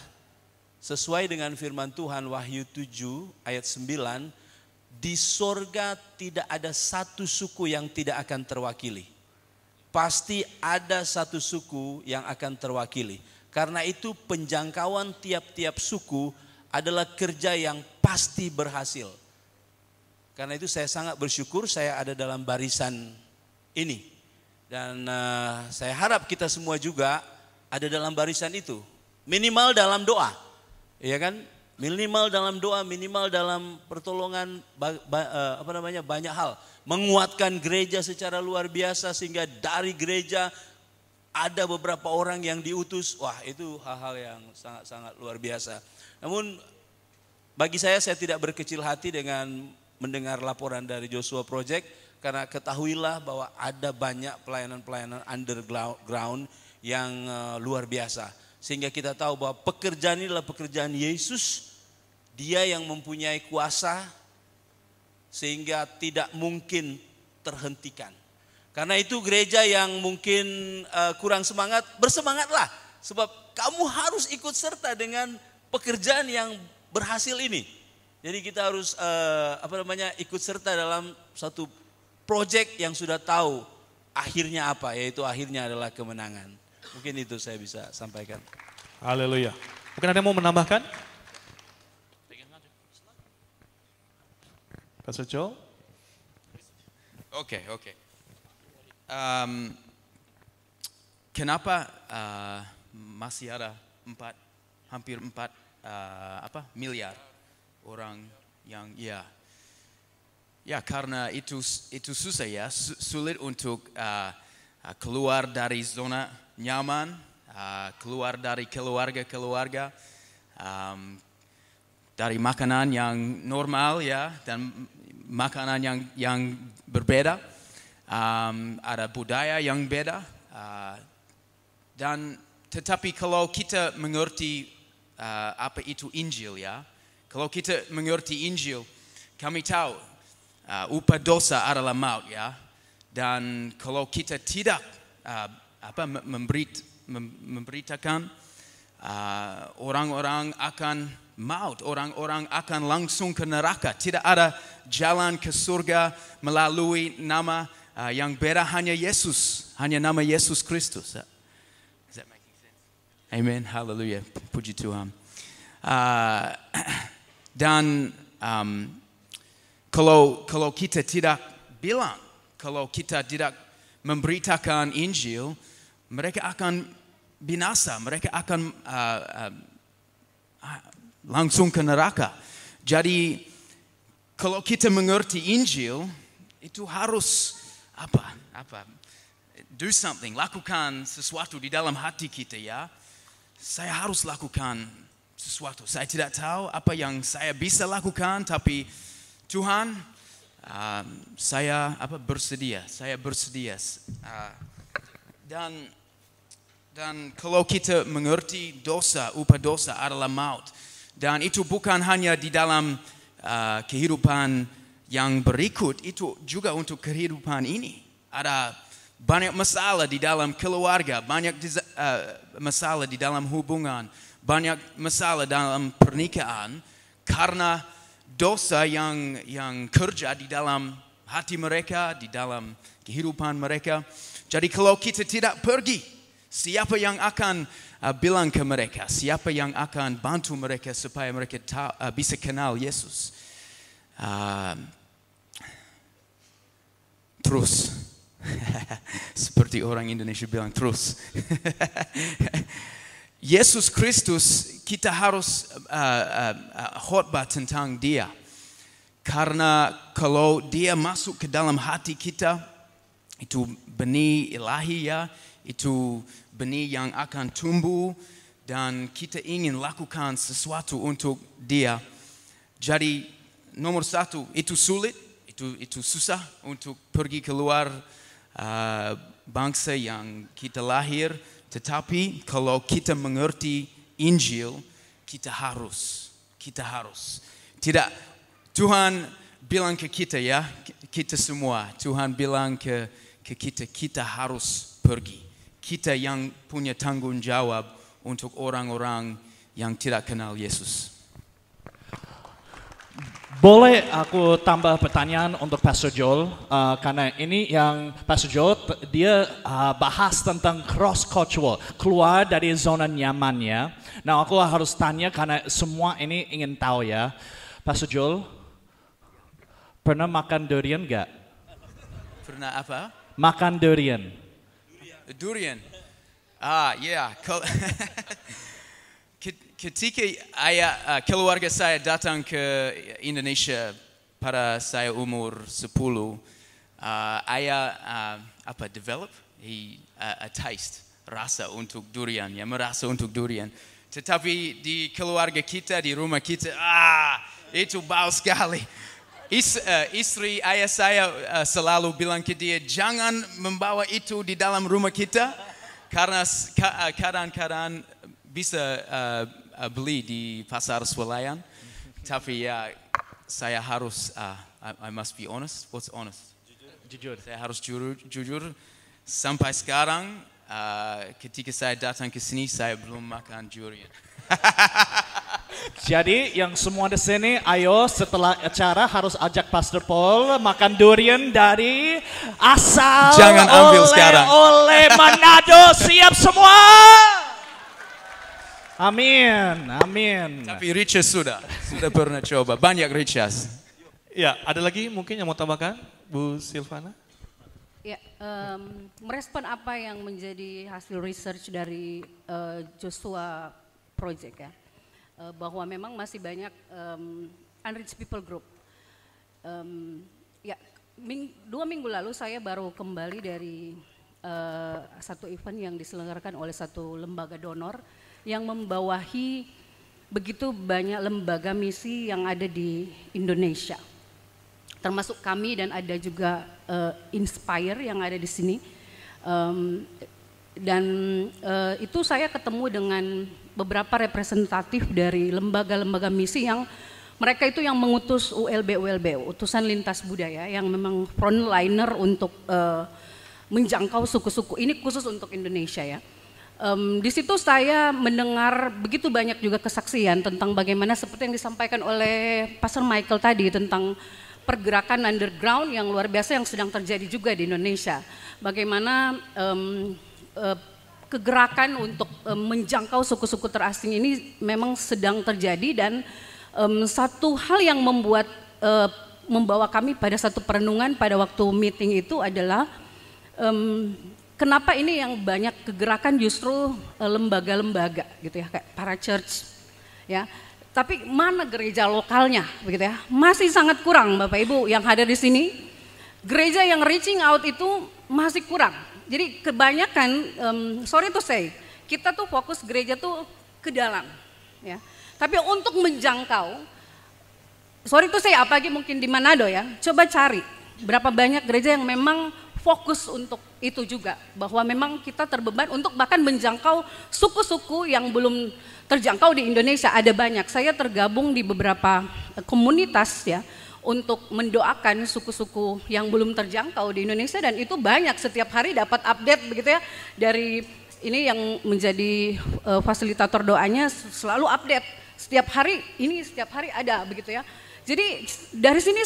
sesuai dengan firman Tuhan Wahyu 7 ayat 9, di sorga tidak ada satu suku yang tidak akan terwakili. Pasti ada satu suku yang akan terwakili. Karena itu penjangkauan tiap-tiap suku adalah kerja yang pasti berhasil. Karena itu saya sangat bersyukur saya ada dalam barisan ini. Dan saya harap kita semua juga ada dalam barisan itu. Minimal dalam doa. Iya kan? Minimal dalam doa, minimal dalam pertolongan banyak hal. Menguatkan gereja secara luar biasa sehingga dari gereja ada beberapa orang yang diutus. Wah, itu hal-hal yang sangat-sangat luar biasa. Namun bagi saya tidak berkecil hati dengan mendengar laporan dari Joshua Project, karena ketahuilah bahwa ada banyak pelayanan-pelayanan underground yang luar biasa. Sehingga kita tahu bahwa pekerjaan ini adalah pekerjaan Yesus. Dia yang mempunyai kuasa sehingga tidak mungkin terhentikan. Karena itu gereja yang mungkin kurang semangat, bersemangatlah. Sebab kamu harus ikut serta dengan pekerjaan yang berhasil ini. Jadi kita harus ikut serta dalam satu proyek yang sudah tahu akhirnya apa, yaitu akhirnya adalah kemenangan. Mungkin itu saya bisa sampaikan. Haleluya. Mungkin ada yang mau menambahkan? Pastor Joel? Oke. Kenapa masih ada hampir 4 miliar orang yang karena itu susah ya, sulit untuk keluar dari zona nyaman, keluar dari keluarga, dari makanan yang normal ya, dan makanan yang berbeda, ada budaya yang beda, dan tetapi kalau kita mengerti apa itu Injil ya, kalau kita mengerti Injil, kami tahu upah dosa adalah maut ya, dan kalau kita tidak memberitakan, orang-orang akan maut, orang-orang akan langsung ke neraka. Tidak ada jalan ke surga melalui nama yang beda hanya Yesus, hanya nama Yesus Kristus. Is that making sense? Amen, haleluya, puji Tuhan. Dan kalau kita tidak bilang, kalau kita tidak memberitakan Injil, mereka akan binasa, mereka akan langsung ke neraka. Jadi kalau kita mengerti Injil, itu harus apa? Do something, lakukan sesuatu di dalam hati kita ya. Saya harus lakukan sesuatu. Saya tidak tahu apa yang saya bisa lakukan, tapi Tuhan, saya bersedia. Saya bersedia. Dan kalau kita mengerti dosa, upah dosa adalah maut. Dan itu bukan hanya di dalam kehidupan yang berikut, itu juga untuk kehidupan ini. Ada banyak masalah di dalam keluarga, banyak masalah di dalam hubungan, banyak masalah dalam pernikahan karena dosa yang kerja di dalam hati mereka, di dalam kehidupan mereka. Jadi kalau kita tidak pergi, siapa yang akan bilang ke mereka? Siapa yang akan bantu mereka supaya mereka bisa kenal Yesus? Terus, seperti orang Indonesia bilang terus. Yesus Kristus, kita harus khotbah tentang Dia. Karena kalau Dia masuk ke dalam hati kita, itu benih ilahi ya, itu benih yang akan tumbuh dan kita ingin lakukan sesuatu untuk Dia. Jadi nomor satu, itu sulit, itu susah untuk pergi keluar bangsa yang kita lahir. Tetapi kalau kita mengerti Injil, kita harus. Tidak, Tuhan bilang ke kita ya, kita semua, Tuhan bilang ke kita harus pergi. Kita yang punya tanggung jawab untuk orang-orang yang tidak kenal Yesus. Boleh aku tambah pertanyaan untuk Pastor Joel, karena ini yang Pastor Joel dia bahas tentang cross cultural, keluar dari zona nyamannya. Nah aku harus tanya karena semua ini ingin tahu ya, Pastor Joel pernah makan durian nggak? Pernah apa? Makan durian. Durian. Ya. Ketika keluarga saya datang ke Indonesia pada saya umur 10, ayah develop a taste, rasa untuk durian, ya merasa untuk durian. Tetapi di keluarga kita, di rumah kita, itu bau sekali. Istri ayah saya selalu bilang ke dia, jangan membawa itu di dalam rumah kita, karena kadang-kadang bisa beli di pasar swalayan. Tapi ya saya harus, I must be honest. What's honest? Jujur. Saya harus jujur. Sampai sekarang, ketika saya datang ke sini, saya belum makan durian. Jadi yang semua di sini, ayo setelah acara harus ajak Pastor Paul makan durian dari asal Jangan ambil sekarang. Oleh Manado, siap semua. Amin. Tapi Richard sudah pernah coba, banyak Richard. Ya, ada lagi mungkin yang mau tambahkan, Bu Silvana? Ya, merespon apa yang menjadi hasil research dari Joshua Project ya, bahwa memang masih banyak unreached people group. Ya, 2 minggu lalu saya baru kembali dari satu event yang diselenggarakan oleh satu lembaga donor yang membawahi begitu banyak lembaga misi yang ada di Indonesia, termasuk kami dan ada juga Inspire yang ada di sini. Dan itu saya ketemu dengan beberapa representatif dari lembaga-lembaga misi yang mereka itu yang mengutus ULB, utusan lintas budaya yang memang frontliner untuk menjangkau suku-suku, ini khusus untuk Indonesia ya. Di situ saya mendengar begitu banyak juga kesaksian tentang bagaimana seperti yang disampaikan oleh Pastor Michael tadi tentang pergerakan underground yang luar biasa yang sedang terjadi juga di Indonesia. Bagaimana kegerakan untuk menjangkau suku-suku terasing ini memang sedang terjadi, dan satu hal yang membawa kami pada satu perenungan pada waktu meeting itu adalah kenapa ini yang banyak kegerakan justru lembaga-lembaga gitu ya, kayak para church ya. Tapi mana gereja lokalnya begitu ya? Masih sangat kurang Bapak Ibu yang hadir di sini. Gereja yang reaching out itu masih kurang. Jadi kebanyakan, sorry to say, kita tuh fokus gereja tuh ke dalam ya. Tapi untuk menjangkau, sorry to say, apalagi mungkin di Manado ya, coba cari berapa banyak gereja yang memang fokus untuk itu juga, bahwa memang kita terbeban untuk bahkan menjangkau suku-suku yang belum terjangkau di Indonesia. Ada banyak, saya tergabung di beberapa komunitas ya untuk mendoakan suku-suku yang belum terjangkau di Indonesia, dan itu banyak, setiap hari dapat update begitu ya dari ini yang menjadi fasilitator doanya, selalu update setiap hari, ini setiap hari ada begitu ya. Jadi dari sini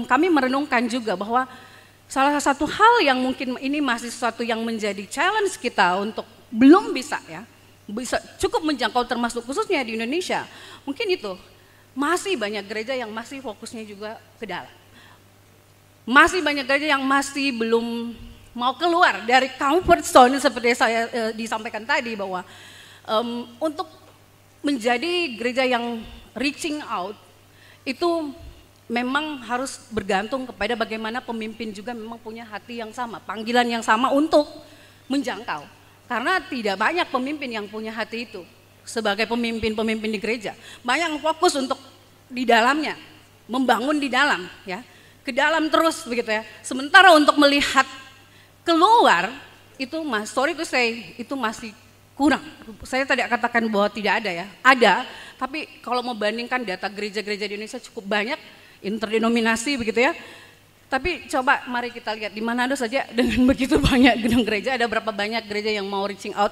kami merenungkan juga bahwa salah satu hal yang mungkin ini masih sesuatu yang menjadi challenge kita untuk belum bisa cukup menjangkau, termasuk khususnya di Indonesia. Mungkin itu masih banyak gereja yang masih fokusnya juga ke dalam. Masih banyak gereja yang masih belum mau keluar dari comfort zone seperti saya disampaikan tadi, bahwa untuk menjadi gereja yang reaching out itu memang harus bergantung kepada bagaimana pemimpin juga memang punya hati yang sama, panggilan yang sama untuk menjangkau. Karena tidak banyak pemimpin yang punya hati itu sebagai pemimpin-pemimpin di gereja. Banyak yang fokus untuk di dalamnya, membangun di dalam ya, ke dalam terus begitu ya. Sementara untuk melihat keluar itu sorry to say, itu masih kurang. Saya tidak katakan bahwa tidak ada ya, ada. Tapi kalau mau bandingkan data gereja-gereja di Indonesia cukup banyak, interdenominasi begitu ya. Tapi coba mari kita lihat di Manado saja dengan begitu banyak gedung gereja, ada berapa banyak gereja yang mau reaching out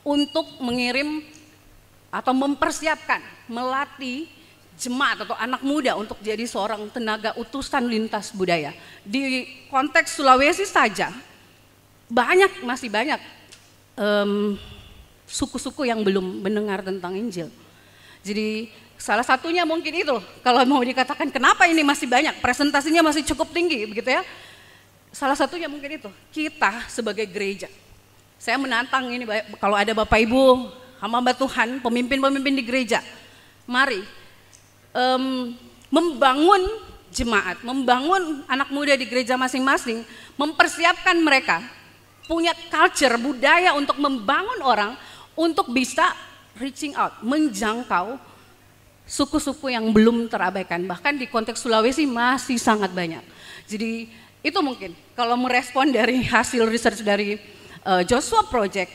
untuk mengirim atau mempersiapkan, melatih jemaat atau anak muda untuk jadi seorang tenaga utusan lintas budaya. Di konteks Sulawesi saja masih banyak suku-suku yang belum mendengar tentang Injil. Jadi salah satunya mungkin itu, kalau mau dikatakan kenapa ini masih banyak, presentasinya masih cukup tinggi begitu ya. Salah satunya mungkin itu, kita sebagai gereja. Saya menantang ini kalau ada Bapak Ibu, hamba Tuhan, pemimpin-pemimpin di gereja. Mari membangun jemaat, membangun anak muda di gereja masing-masing, mempersiapkan mereka, punya culture, budaya untuk membangun orang, untuk bisa reaching out, menjangkau suku-suku yang belum terabaikan, bahkan di konteks Sulawesi masih sangat banyak. Jadi itu mungkin kalau merespon dari hasil research dari Joshua Project,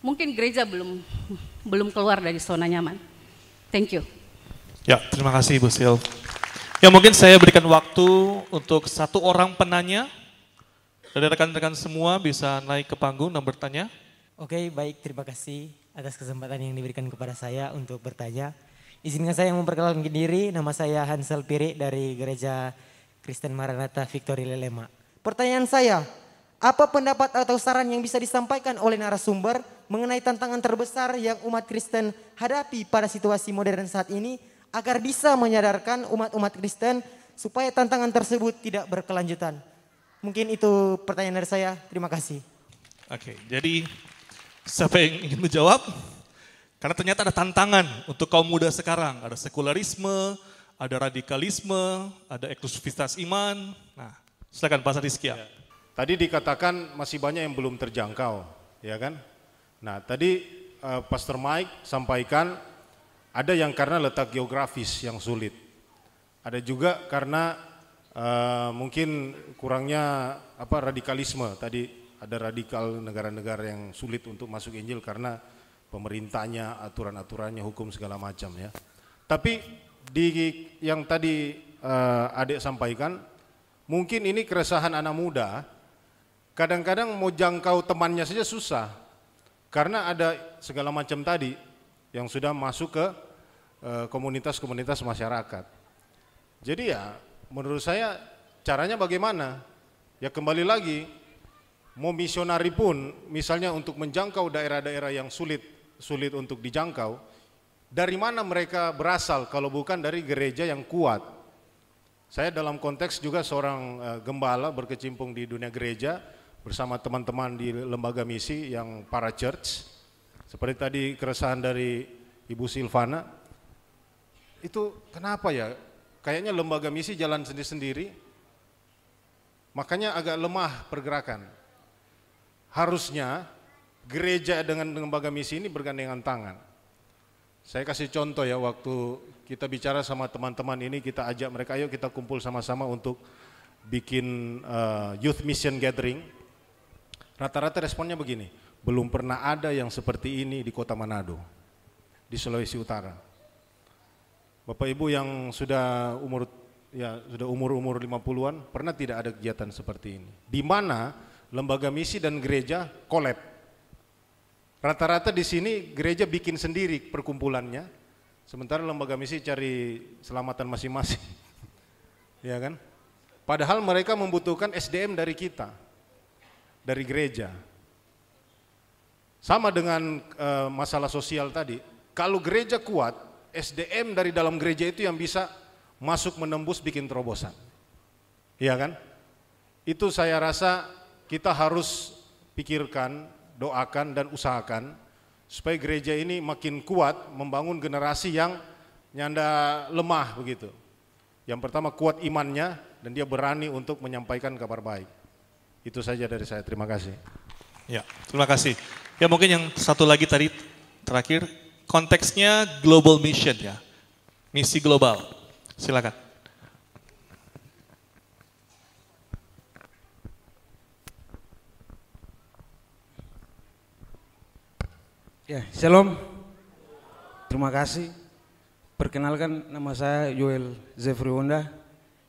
mungkin gereja belum keluar dari zona nyaman. Thank you. Ya, terima kasih Ibu Sil. Ya, mungkin saya berikan waktu untuk satu orang penanya. Dari rekan-rekan semua bisa naik ke panggung dan bertanya. Oke, baik, terima kasih atas kesempatan yang diberikan kepada saya untuk bertanya. Izinkan saya memperkenalkan diri, nama saya Hansel Piri dari Gereja Kristen Maranatha Victory Lelema. Pertanyaan saya, apa pendapat atau saran yang bisa disampaikan oleh narasumber mengenai tantangan terbesar yang umat Kristen hadapi pada situasi modern saat ini agar bisa menyadarkan umat-umat Kristen supaya tantangan tersebut tidak berkelanjutan? Mungkin itu pertanyaan dari saya, terima kasih. Oke, jadi siapa yang ingin menjawab? Karena ternyata ada tantangan untuk kaum muda sekarang. Ada sekularisme, ada radikalisme, ada eksklusivitas iman. Nah, silakan Pak Sadiskia. Ya. Tadi dikatakan masih banyak yang belum terjangkau, ya kan? Nah, tadi Pastor Mike sampaikan ada yang karena letak geografis yang sulit. Ada juga karena mungkin kurangnya radikalisme. Tadi ada radikal negara-negara yang sulit untuk masuk Injil karena pemerintahnya, aturan-aturannya, hukum segala macam ya. Tapi yang tadi adik sampaikan, mungkin ini keresahan anak muda, kadang-kadang mau jangkau temannya saja susah, karena ada segala macam tadi yang sudah masuk ke komunitas-komunitas masyarakat. Jadi ya menurut saya caranya bagaimana? Ya kembali lagi, mau misionari pun misalnya untuk menjangkau daerah-daerah yang sulit untuk dijangkau, dari mana mereka berasal kalau bukan dari gereja yang kuat? Saya dalam konteks juga seorang gembala berkecimpung di dunia gereja bersama teman-teman di lembaga misi yang para church. Seperti tadi keresahan dari Ibu Silvana, itu kenapa ya? Kayaknya lembaga misi jalan sendiri-sendiri, makanya agak lemah pergerakan. Harusnya gereja dengan lembaga misi ini bergandengan tangan. Saya kasih contoh ya, waktu kita bicara sama teman-teman ini, kita ajak mereka, ayo kita kumpul sama-sama untuk bikin youth mission gathering. Rata-rata responnya begini, belum pernah ada yang seperti ini di Kota Manado, di Sulawesi Utara. Bapak Ibu yang sudah umur 50-an, pernah tidak ada kegiatan seperti ini? Di mana lembaga misi dan gereja collab. Rata-rata di sini gereja bikin sendiri perkumpulannya, sementara lembaga misi cari selamatan masing-masing. Ya kan? Padahal mereka membutuhkan SDM dari kita, dari gereja. Sama dengan masalah sosial tadi, kalau gereja kuat, SDM dari dalam gereja itu yang bisa masuk menembus bikin terobosan. Iya kan? Itu saya rasa kita harus pikirkan, doakan dan usahakan supaya gereja ini makin kuat membangun generasi yang nyanda lemah begitu. Yang pertama kuat imannya dan dia berani untuk menyampaikan kabar baik. Itu saja dari saya, terima kasih. Ya, terima kasih. Ya mungkin yang satu lagi tadi terakhir, konteksnya global mission ya, misi global. Silakan. Ya, shalom. Terima kasih. Perkenalkan, nama saya Joel Zefri Wonda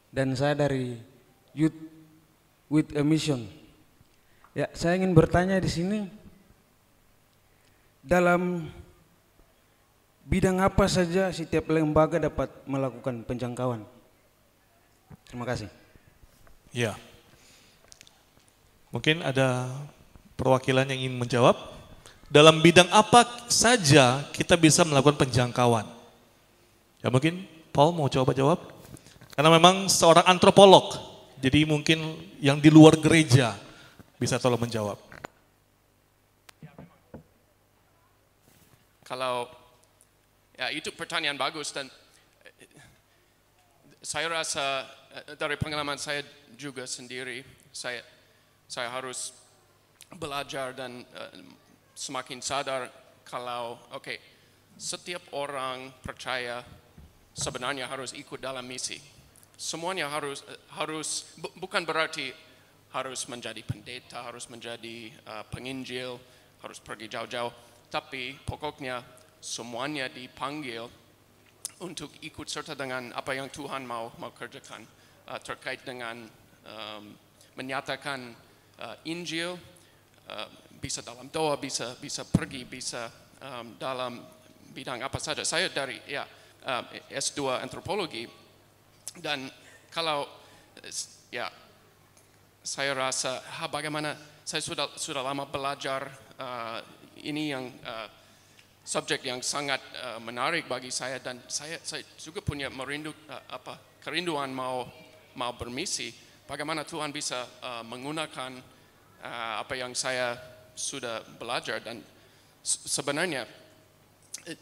dan saya dari Youth with a Mission. Ya, saya ingin bertanya di sini, dalam bidang apa saja setiap lembaga dapat melakukan penjangkauan? Terima kasih. Ya, mungkin ada perwakilan yang ingin menjawab. Dalam bidang apa saja kita bisa melakukan penjangkauan? Ya mungkin Paul mau coba jawab. Karena memang seorang antropolog, jadi mungkin yang di luar gereja bisa tolong menjawab. Kalau ya itu pertanyaan bagus dan saya rasa dari pengalaman saya juga sendiri, saya harus belajar dan semakin sadar kalau setiap orang percaya sebenarnya harus ikut dalam misi. Semuanya harus bukan berarti harus menjadi pendeta, harus menjadi penginjil, harus pergi jauh-jauh, tapi pokoknya semuanya dipanggil untuk ikut serta dengan apa yang Tuhan mau kerjakan terkait dengan menyatakan Injil, bisa dalam doa, bisa pergi, bisa dalam bidang apa saja. Saya dari S2 antropologi dan kalau saya rasa bagaimana saya sudah lama belajar ini yang subjek yang sangat menarik bagi saya dan saya juga punya kerinduan mau bermisi. Bagaimana Tuhan bisa menggunakan apa yang saya sudah belajar dan sebenarnya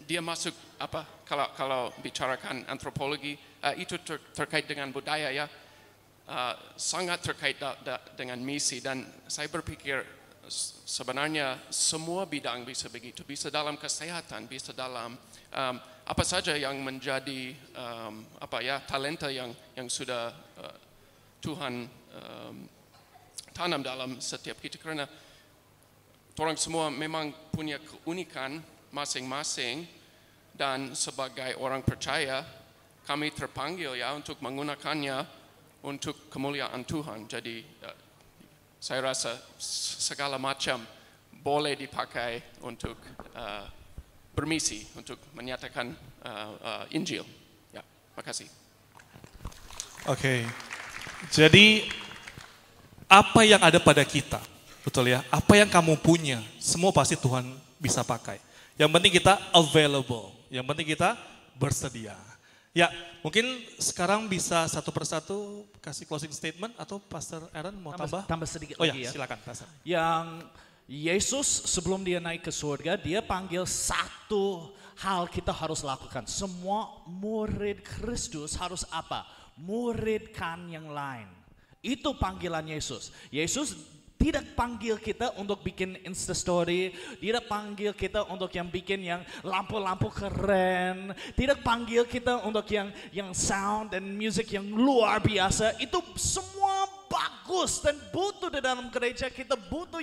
dia masuk kalau bicarakan antropologi itu terkait dengan budaya ya, sangat terkait dengan misi dan saya berpikir sebenarnya semua bidang bisa begitu, bisa dalam kesehatan, bisa dalam apa saja yang menjadi talenta yang sudah Tuhan tanam dalam setiap kita, karena orang semua memang punya keunikan masing-masing dan sebagai orang percaya kami terpanggil ya untuk menggunakannya untuk kemuliaan Tuhan. Jadi saya rasa segala macam boleh dipakai untuk bermisi, untuk menyatakan Injil. Ya, terima kasih. Oke. Jadi apa yang ada pada kita, betul ya? Apa yang kamu punya, semua pasti Tuhan bisa pakai. Yang penting kita available, yang penting kita bersedia. Ya, mungkin sekarang bisa satu persatu kasih closing statement atau Pastor Aaron mau tambah? Tambah sedikit oh lagi ya. ya. Silakan Pastor. Yang Yesus sebelum dia naik ke surga, dia panggil satu hal kita harus lakukan. Semua murid Kristus harus apa? Muridkan yang lain. Itu panggilan Yesus. Yesus tidak panggil kita untuk bikin Instastory, tidak panggil kita untuk yang bikin yang lampu-lampu keren, tidak panggil kita untuk yang sound dan music yang luar biasa. Itu semua bagus dan butuh di dalam gereja. Kita butuh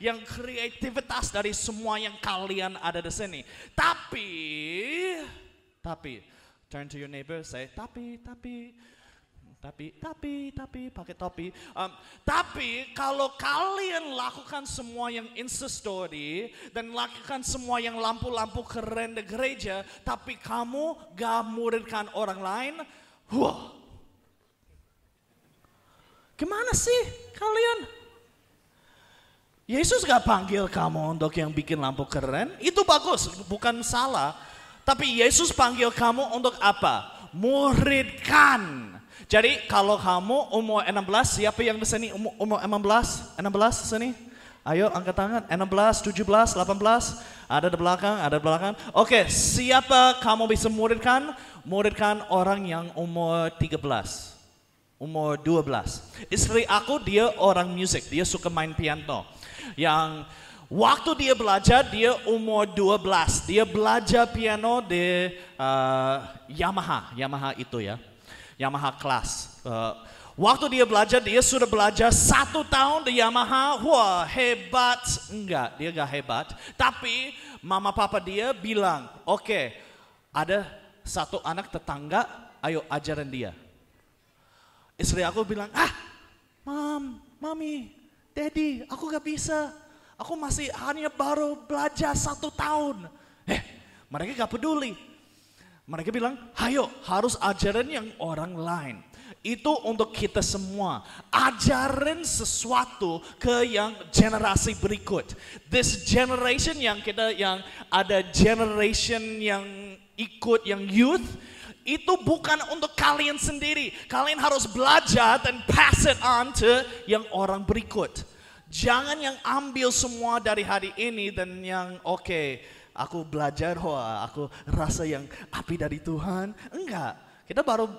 yang kreativitas dari semua yang kalian ada di sini. Tapi turn to your neighbor, say tapi pakai topi. Tapi kalau kalian lakukan semua yang Instastory dan lakukan semua yang lampu-lampu keren di gereja, tapi kamu gak muridkan orang lain, wah, gimana sih kalian? Yesus gak panggil kamu untuk yang bikin lampu keren, itu bagus, bukan salah. Tapi Yesus panggil kamu untuk apa? Muridkan. Jadi kalau kamu umur 16, siapa yang di sini umur 16 di sini? Ayo angkat tangan, 16, 17, 18, ada di belakang. Oke, siapa kamu bisa muridkan? Muridkan orang yang umur 13, umur 12. Istri aku dia orang musik, dia suka main piano. Yang waktu dia belajar, dia umur 12, dia belajar piano di Yamaha itu ya. Yamaha kelas. Waktu dia belajar, dia sudah belajar 1 tahun di Yamaha. Wah, hebat. Enggak, dia gak hebat. Tapi mama papa dia bilang, oke, ada satu anak tetangga, ayo ajarin dia. Istri aku bilang, mami, daddy, aku gak bisa. Aku masih hanya baru belajar 1 tahun. Mereka gak peduli. Mereka bilang, ayo harus ajarin yang orang lain. Itu untuk kita semua. Ajarin sesuatu ke yang generasi berikut. This generation yang ada generation yang ikut yang youth. Itu bukan untuk kalian sendiri. Kalian harus belajar dan pass it on to yang orang berikut. Jangan yang ambil semua dari hari ini dan yang aku belajar, aku rasa yang api dari Tuhan. Enggak, kita baru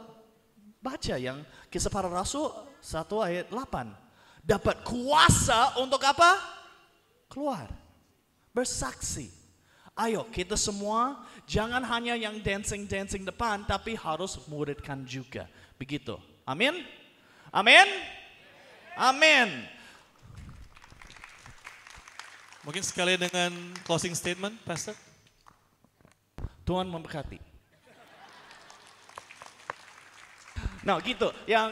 baca yang Kisah Para Rasul 1 ayat 8. Dapat kuasa untuk apa? Keluar, bersaksi. Ayo kita semua jangan hanya yang dancing depan, tapi harus muridkan juga. Begitu, amin? Amin? Amin. Mungkin sekalian dengan closing statement, Pastor. Tuhan memberkati. Nah gitu, yang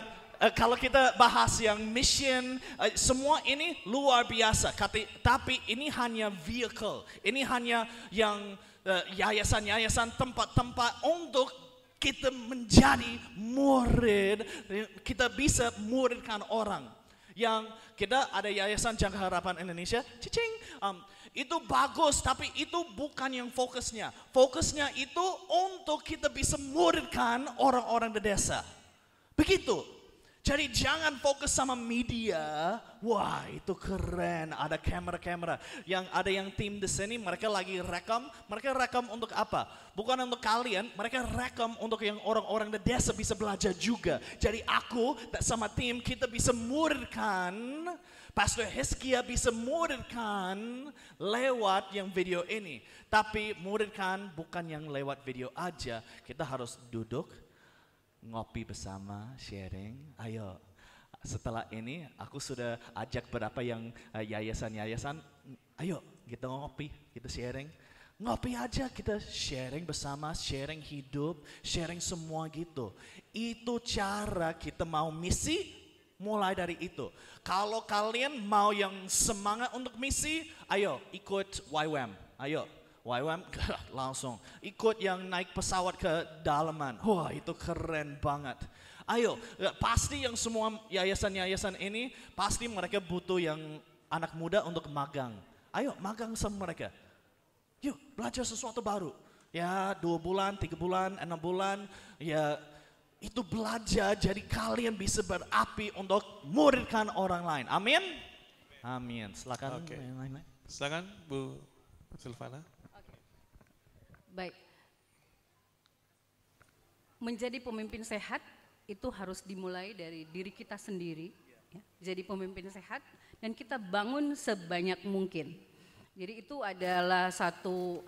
kalau kita bahas yang mission, semua ini luar biasa. Tapi ini hanya vehicle, ini hanya yang yayasan-yayasan, tempat-tempat untuk kita menjadi murid, kita bisa muridkan orang. Yang kita ada Yayasan Jangka Harapan Indonesia, itu bagus, tapi itu bukan yang fokusnya. Fokusnya itu untuk kita bisa muridkan orang-orang di desa. Begitu. Jadi jangan fokus sama media. Wah, itu keren. Ada kamera-kamera. Yang ada yang tim di sini, mereka lagi rekam. Mereka rekam untuk apa? Bukan untuk kalian. Mereka rekam untuk yang orang-orang di desa bisa belajar juga. Jadi aku sama tim kita bisa muridkan. Pastor Hizkia bisa muridkan lewat yang video ini. Tapi muridkan bukan yang lewat video aja. Kita harus duduk, ngopi bersama, sharing. Ayo, setelah ini aku sudah ajak beberapa yang yayasan-yayasan. Ayo kita ngopi, kita sharing. Ngopi aja, kita sharing bersama, sharing hidup, sharing semua gitu. Itu cara kita mau misi, mulai dari itu. Kalau kalian mau yang semangat untuk misi, ayo ikut YWAM. Ayo, YWAM langsung ikut yang naik pesawat ke dalaman. Wah, itu keren banget. Ayo, pasti yang semua yayasan-yayasan ini pasti mereka butuh yang anak muda untuk magang. Ayo magang sama mereka. Yuk belajar sesuatu baru. Ya 2 bulan, 3 bulan, 6 bulan. Ya itu belajar jadi kalian bisa berapi untuk muridkan orang lain. Amin. Amin. Silakan. Oke. Silakan Bu Silvana. Baik. Menjadi pemimpin sehat itu harus dimulai dari diri kita sendiri. Ya. Jadi pemimpin sehat dan kita bangun sebanyak mungkin. Jadi itu adalah satu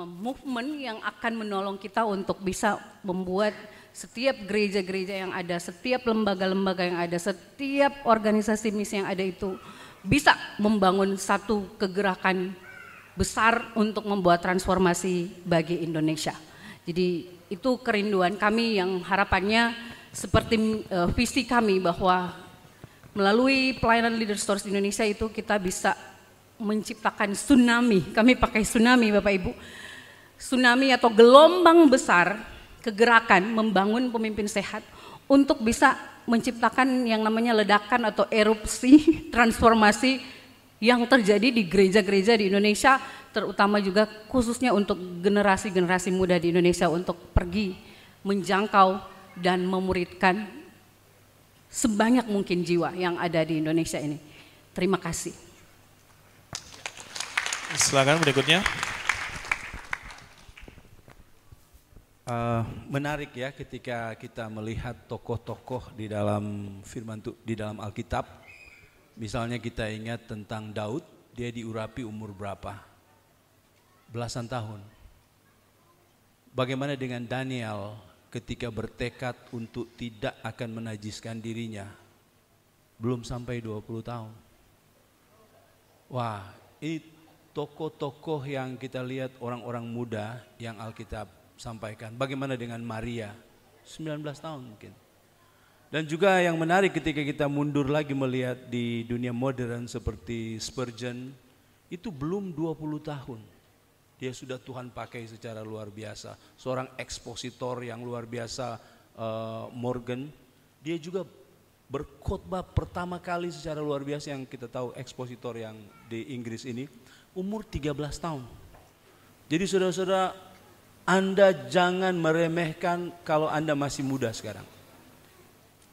movement yang akan menolong kita untuk bisa membuat setiap gereja-gereja yang ada, setiap lembaga-lembaga yang ada, setiap organisasi misi yang ada itu bisa membangun satu kegerakan besar untuk membuat transformasi bagi Indonesia. Jadi itu kerinduan kami yang harapannya seperti visi kami bahwa melalui pelayanan Leaders Tours Indonesia itu kita bisa menciptakan tsunami. Kami pakai tsunami Bapak Ibu. Tsunami atau gelombang besar kegerakan membangun pemimpin sehat untuk bisa menciptakan yang namanya ledakan atau erupsi transformasi yang terjadi di gereja-gereja di Indonesia, terutama juga khususnya untuk generasi-generasi muda di Indonesia untuk pergi menjangkau dan memuridkan sebanyak mungkin jiwa yang ada di Indonesia ini. Terima kasih. Silakan berikutnya. Menarik ya ketika kita melihat tokoh-tokoh di dalam firman di dalam Alkitab. Misalnya kita ingat tentang Daud, dia diurapi umur berapa? Belasan tahun. Bagaimana dengan Daniel ketika bertekad untuk tidak akan menajiskan dirinya? Belum sampai 20 tahun. Wah, ini tokoh-tokoh yang kita lihat orang-orang muda yang Alkitab sampaikan. Bagaimana dengan Maria? 19 tahun mungkin. Dan juga yang menarik ketika kita mundur lagi melihat di dunia modern seperti Spurgeon, itu belum 20 tahun. Dia sudah Tuhan pakai secara luar biasa. Seorang ekspositor yang luar biasa, Morgan, dia juga berkhotbah pertama kali secara luar biasa yang kita tahu ekspositor yang di Inggris ini, umur 13 tahun. Jadi saudara-saudara, Anda jangan meremehkan kalau Anda masih muda sekarang.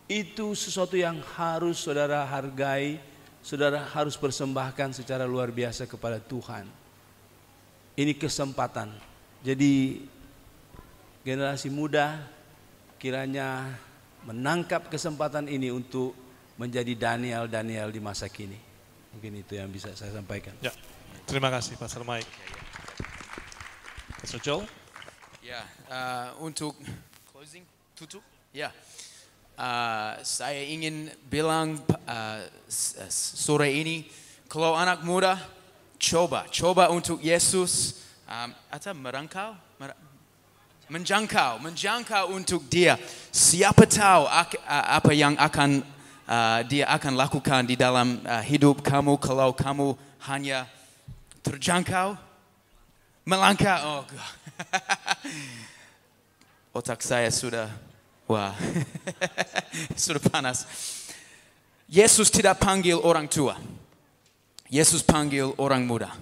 Itu sesuatu yang harus saudara hargai, saudara harus persembahkan secara luar biasa kepada Tuhan. Ini kesempatan. Jadi generasi muda kiranya menangkap kesempatan ini untuk menjadi Daniel di masa kini. Mungkin itu yang bisa saya sampaikan. Ya, terima kasih Pastor Mike. Pastor Joel. Ya, untuk closing tutup. Ya, saya ingin bilang sore ini, kalau anak muda coba untuk Yesus, atau menjangkau untuk Dia. Siapa tahu apa yang akan Dia akan lakukan di dalam hidup kamu kalau kamu hanya terjangkau, melangkah. Oh, otak saya sudah, sudah panas. Yesus tidak panggil orang tua. Yesus panggil orang muda.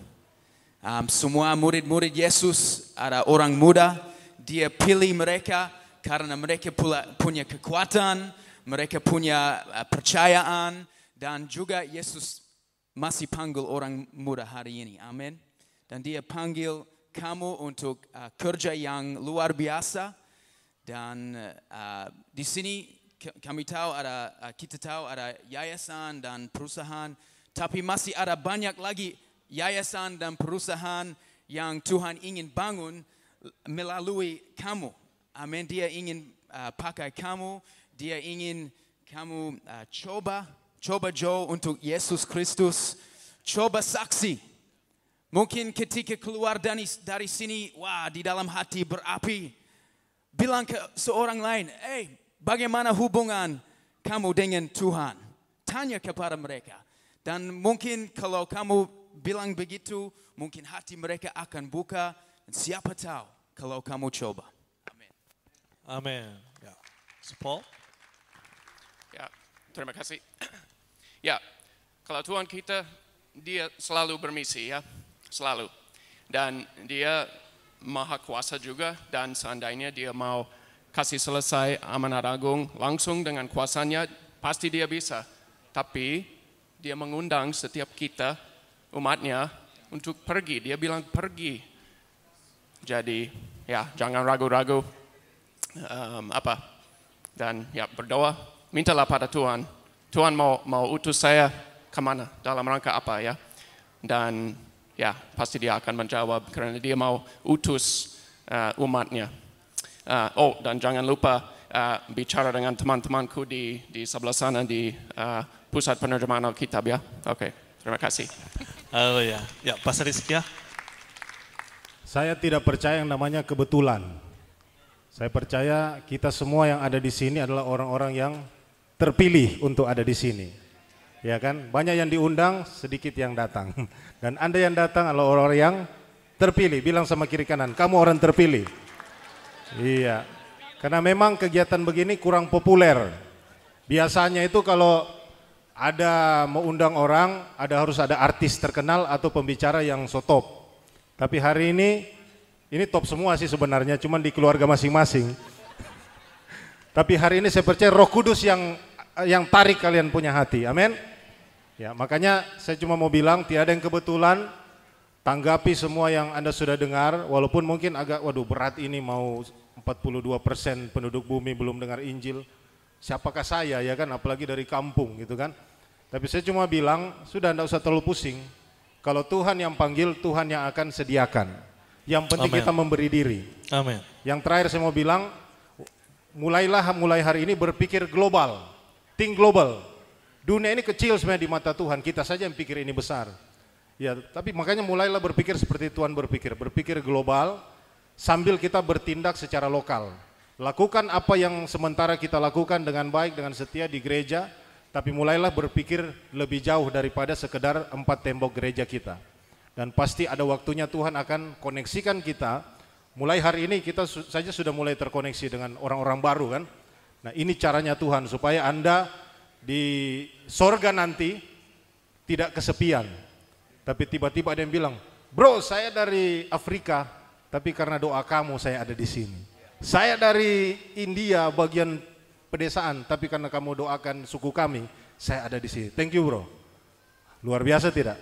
Semua murid-murid Yesus ada orang muda. Dia pilih mereka karena mereka punya kekuatan, mereka punya percayaan, dan juga Yesus masih panggil orang muda hari ini. Amin. Dan Dia panggil kamu untuk kerja yang luar biasa. Dan di sini kita tahu ada yayasan dan perusahaan, tapi masih ada banyak lagi yayasan dan perusahaan yang Tuhan ingin bangun melalui kamu. Amin. Dia ingin pakai kamu. Dia ingin kamu coba jauh untuk Yesus Kristus. Coba saksi. Mungkin ketika keluar dari sini, di dalam hati berapi. Bilang ke seorang lain, bagaimana hubungan kamu dengan Tuhan? Tanya kepada mereka. Dan mungkin kalau kamu bilang begitu, mungkin hati mereka akan buka. Dan siapa tahu kalau kamu coba. Amin. Amin. Ya. Paul? Ya, terima kasih. Ya, kalau Tuhan kita, dia selalu bermisi ya, selalu. Dan dia maha kuasa juga, dan seandainya dia mau kasih selesai amanat agung langsung dengan kuasanya, pasti dia bisa. Tapi dia mengundang setiap kita, umatnya, untuk pergi. Dia bilang pergi. Jadi ya jangan ragu-ragu. Dan ya berdoa, mintalah pada Tuhan. Tuhan mau utus saya kemana, dalam rangka apa ya. Dan ya pasti dia akan menjawab karena dia mau utus umatnya. Dan jangan lupa bicara dengan teman-temanku di sebelah sana di pusat penerjemahan Alkitab ya. Oke, terima kasih. Haleluya. Ya, Pastor Rizky ya. Saya tidak percaya yang namanya kebetulan. Saya percaya kita semua yang ada di sini adalah orang-orang yang terpilih untuk ada di sini. Ya kan? Banyak yang diundang, sedikit yang datang. Dan Anda yang datang adalah orang-orang yang terpilih. Bilang sama kiri kanan, kamu orang terpilih. Iya, karena memang kegiatan begini kurang populer. Biasanya itu kalau ada mau undang orang, harus ada artis terkenal atau pembicara yang so top. Tapi hari ini top semua sih sebenarnya, cuman di keluarga masing-masing. Tapi hari ini saya percaya Roh Kudus yang tarik kalian punya hati, amin. Ya, makanya saya cuma mau bilang tiada yang kebetulan. Tanggapi semua yang Anda sudah dengar, walaupun mungkin agak berat ini, mau 42% penduduk bumi belum dengar Injil. Siapakah saya ya kan, apalagi dari kampung gitu kan. Tapi saya cuma bilang, sudah tidak usah terlalu pusing. Kalau Tuhan yang panggil, Tuhan yang akan sediakan. Yang penting Amen. kita memberi diri. Amin. Yang terakhir saya mau bilang, mulai hari ini berpikir global. Think global. Dunia ini kecil sebenarnya di mata Tuhan, kita saja yang pikir ini besar. Ya, tapi makanya mulailah berpikir seperti Tuhan berpikir global sambil kita bertindak secara lokal. Lakukan apa yang sementara kita lakukan dengan baik, dengan setia di gereja, tapi mulailah berpikir lebih jauh daripada sekedar 4 tembok gereja kita. Dan pasti ada waktunya Tuhan akan koneksikan kita. Mulai hari ini kita saja sudah mulai terkoneksi dengan orang-orang baru kan. Nah, ini caranya Tuhan supaya Anda di sorga nanti tidak kesepian. Tapi tiba-tiba ada yang bilang, bro saya dari Afrika, tapi karena doa kamu saya ada di sini. Saya dari India bagian pedesaan, tapi karena kamu doakan suku kami, saya ada di sini. Thank you bro. Luar biasa tidak?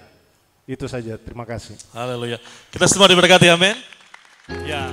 Itu saja, terima kasih. Haleluya. Kita semua diberkati, amin. Ya.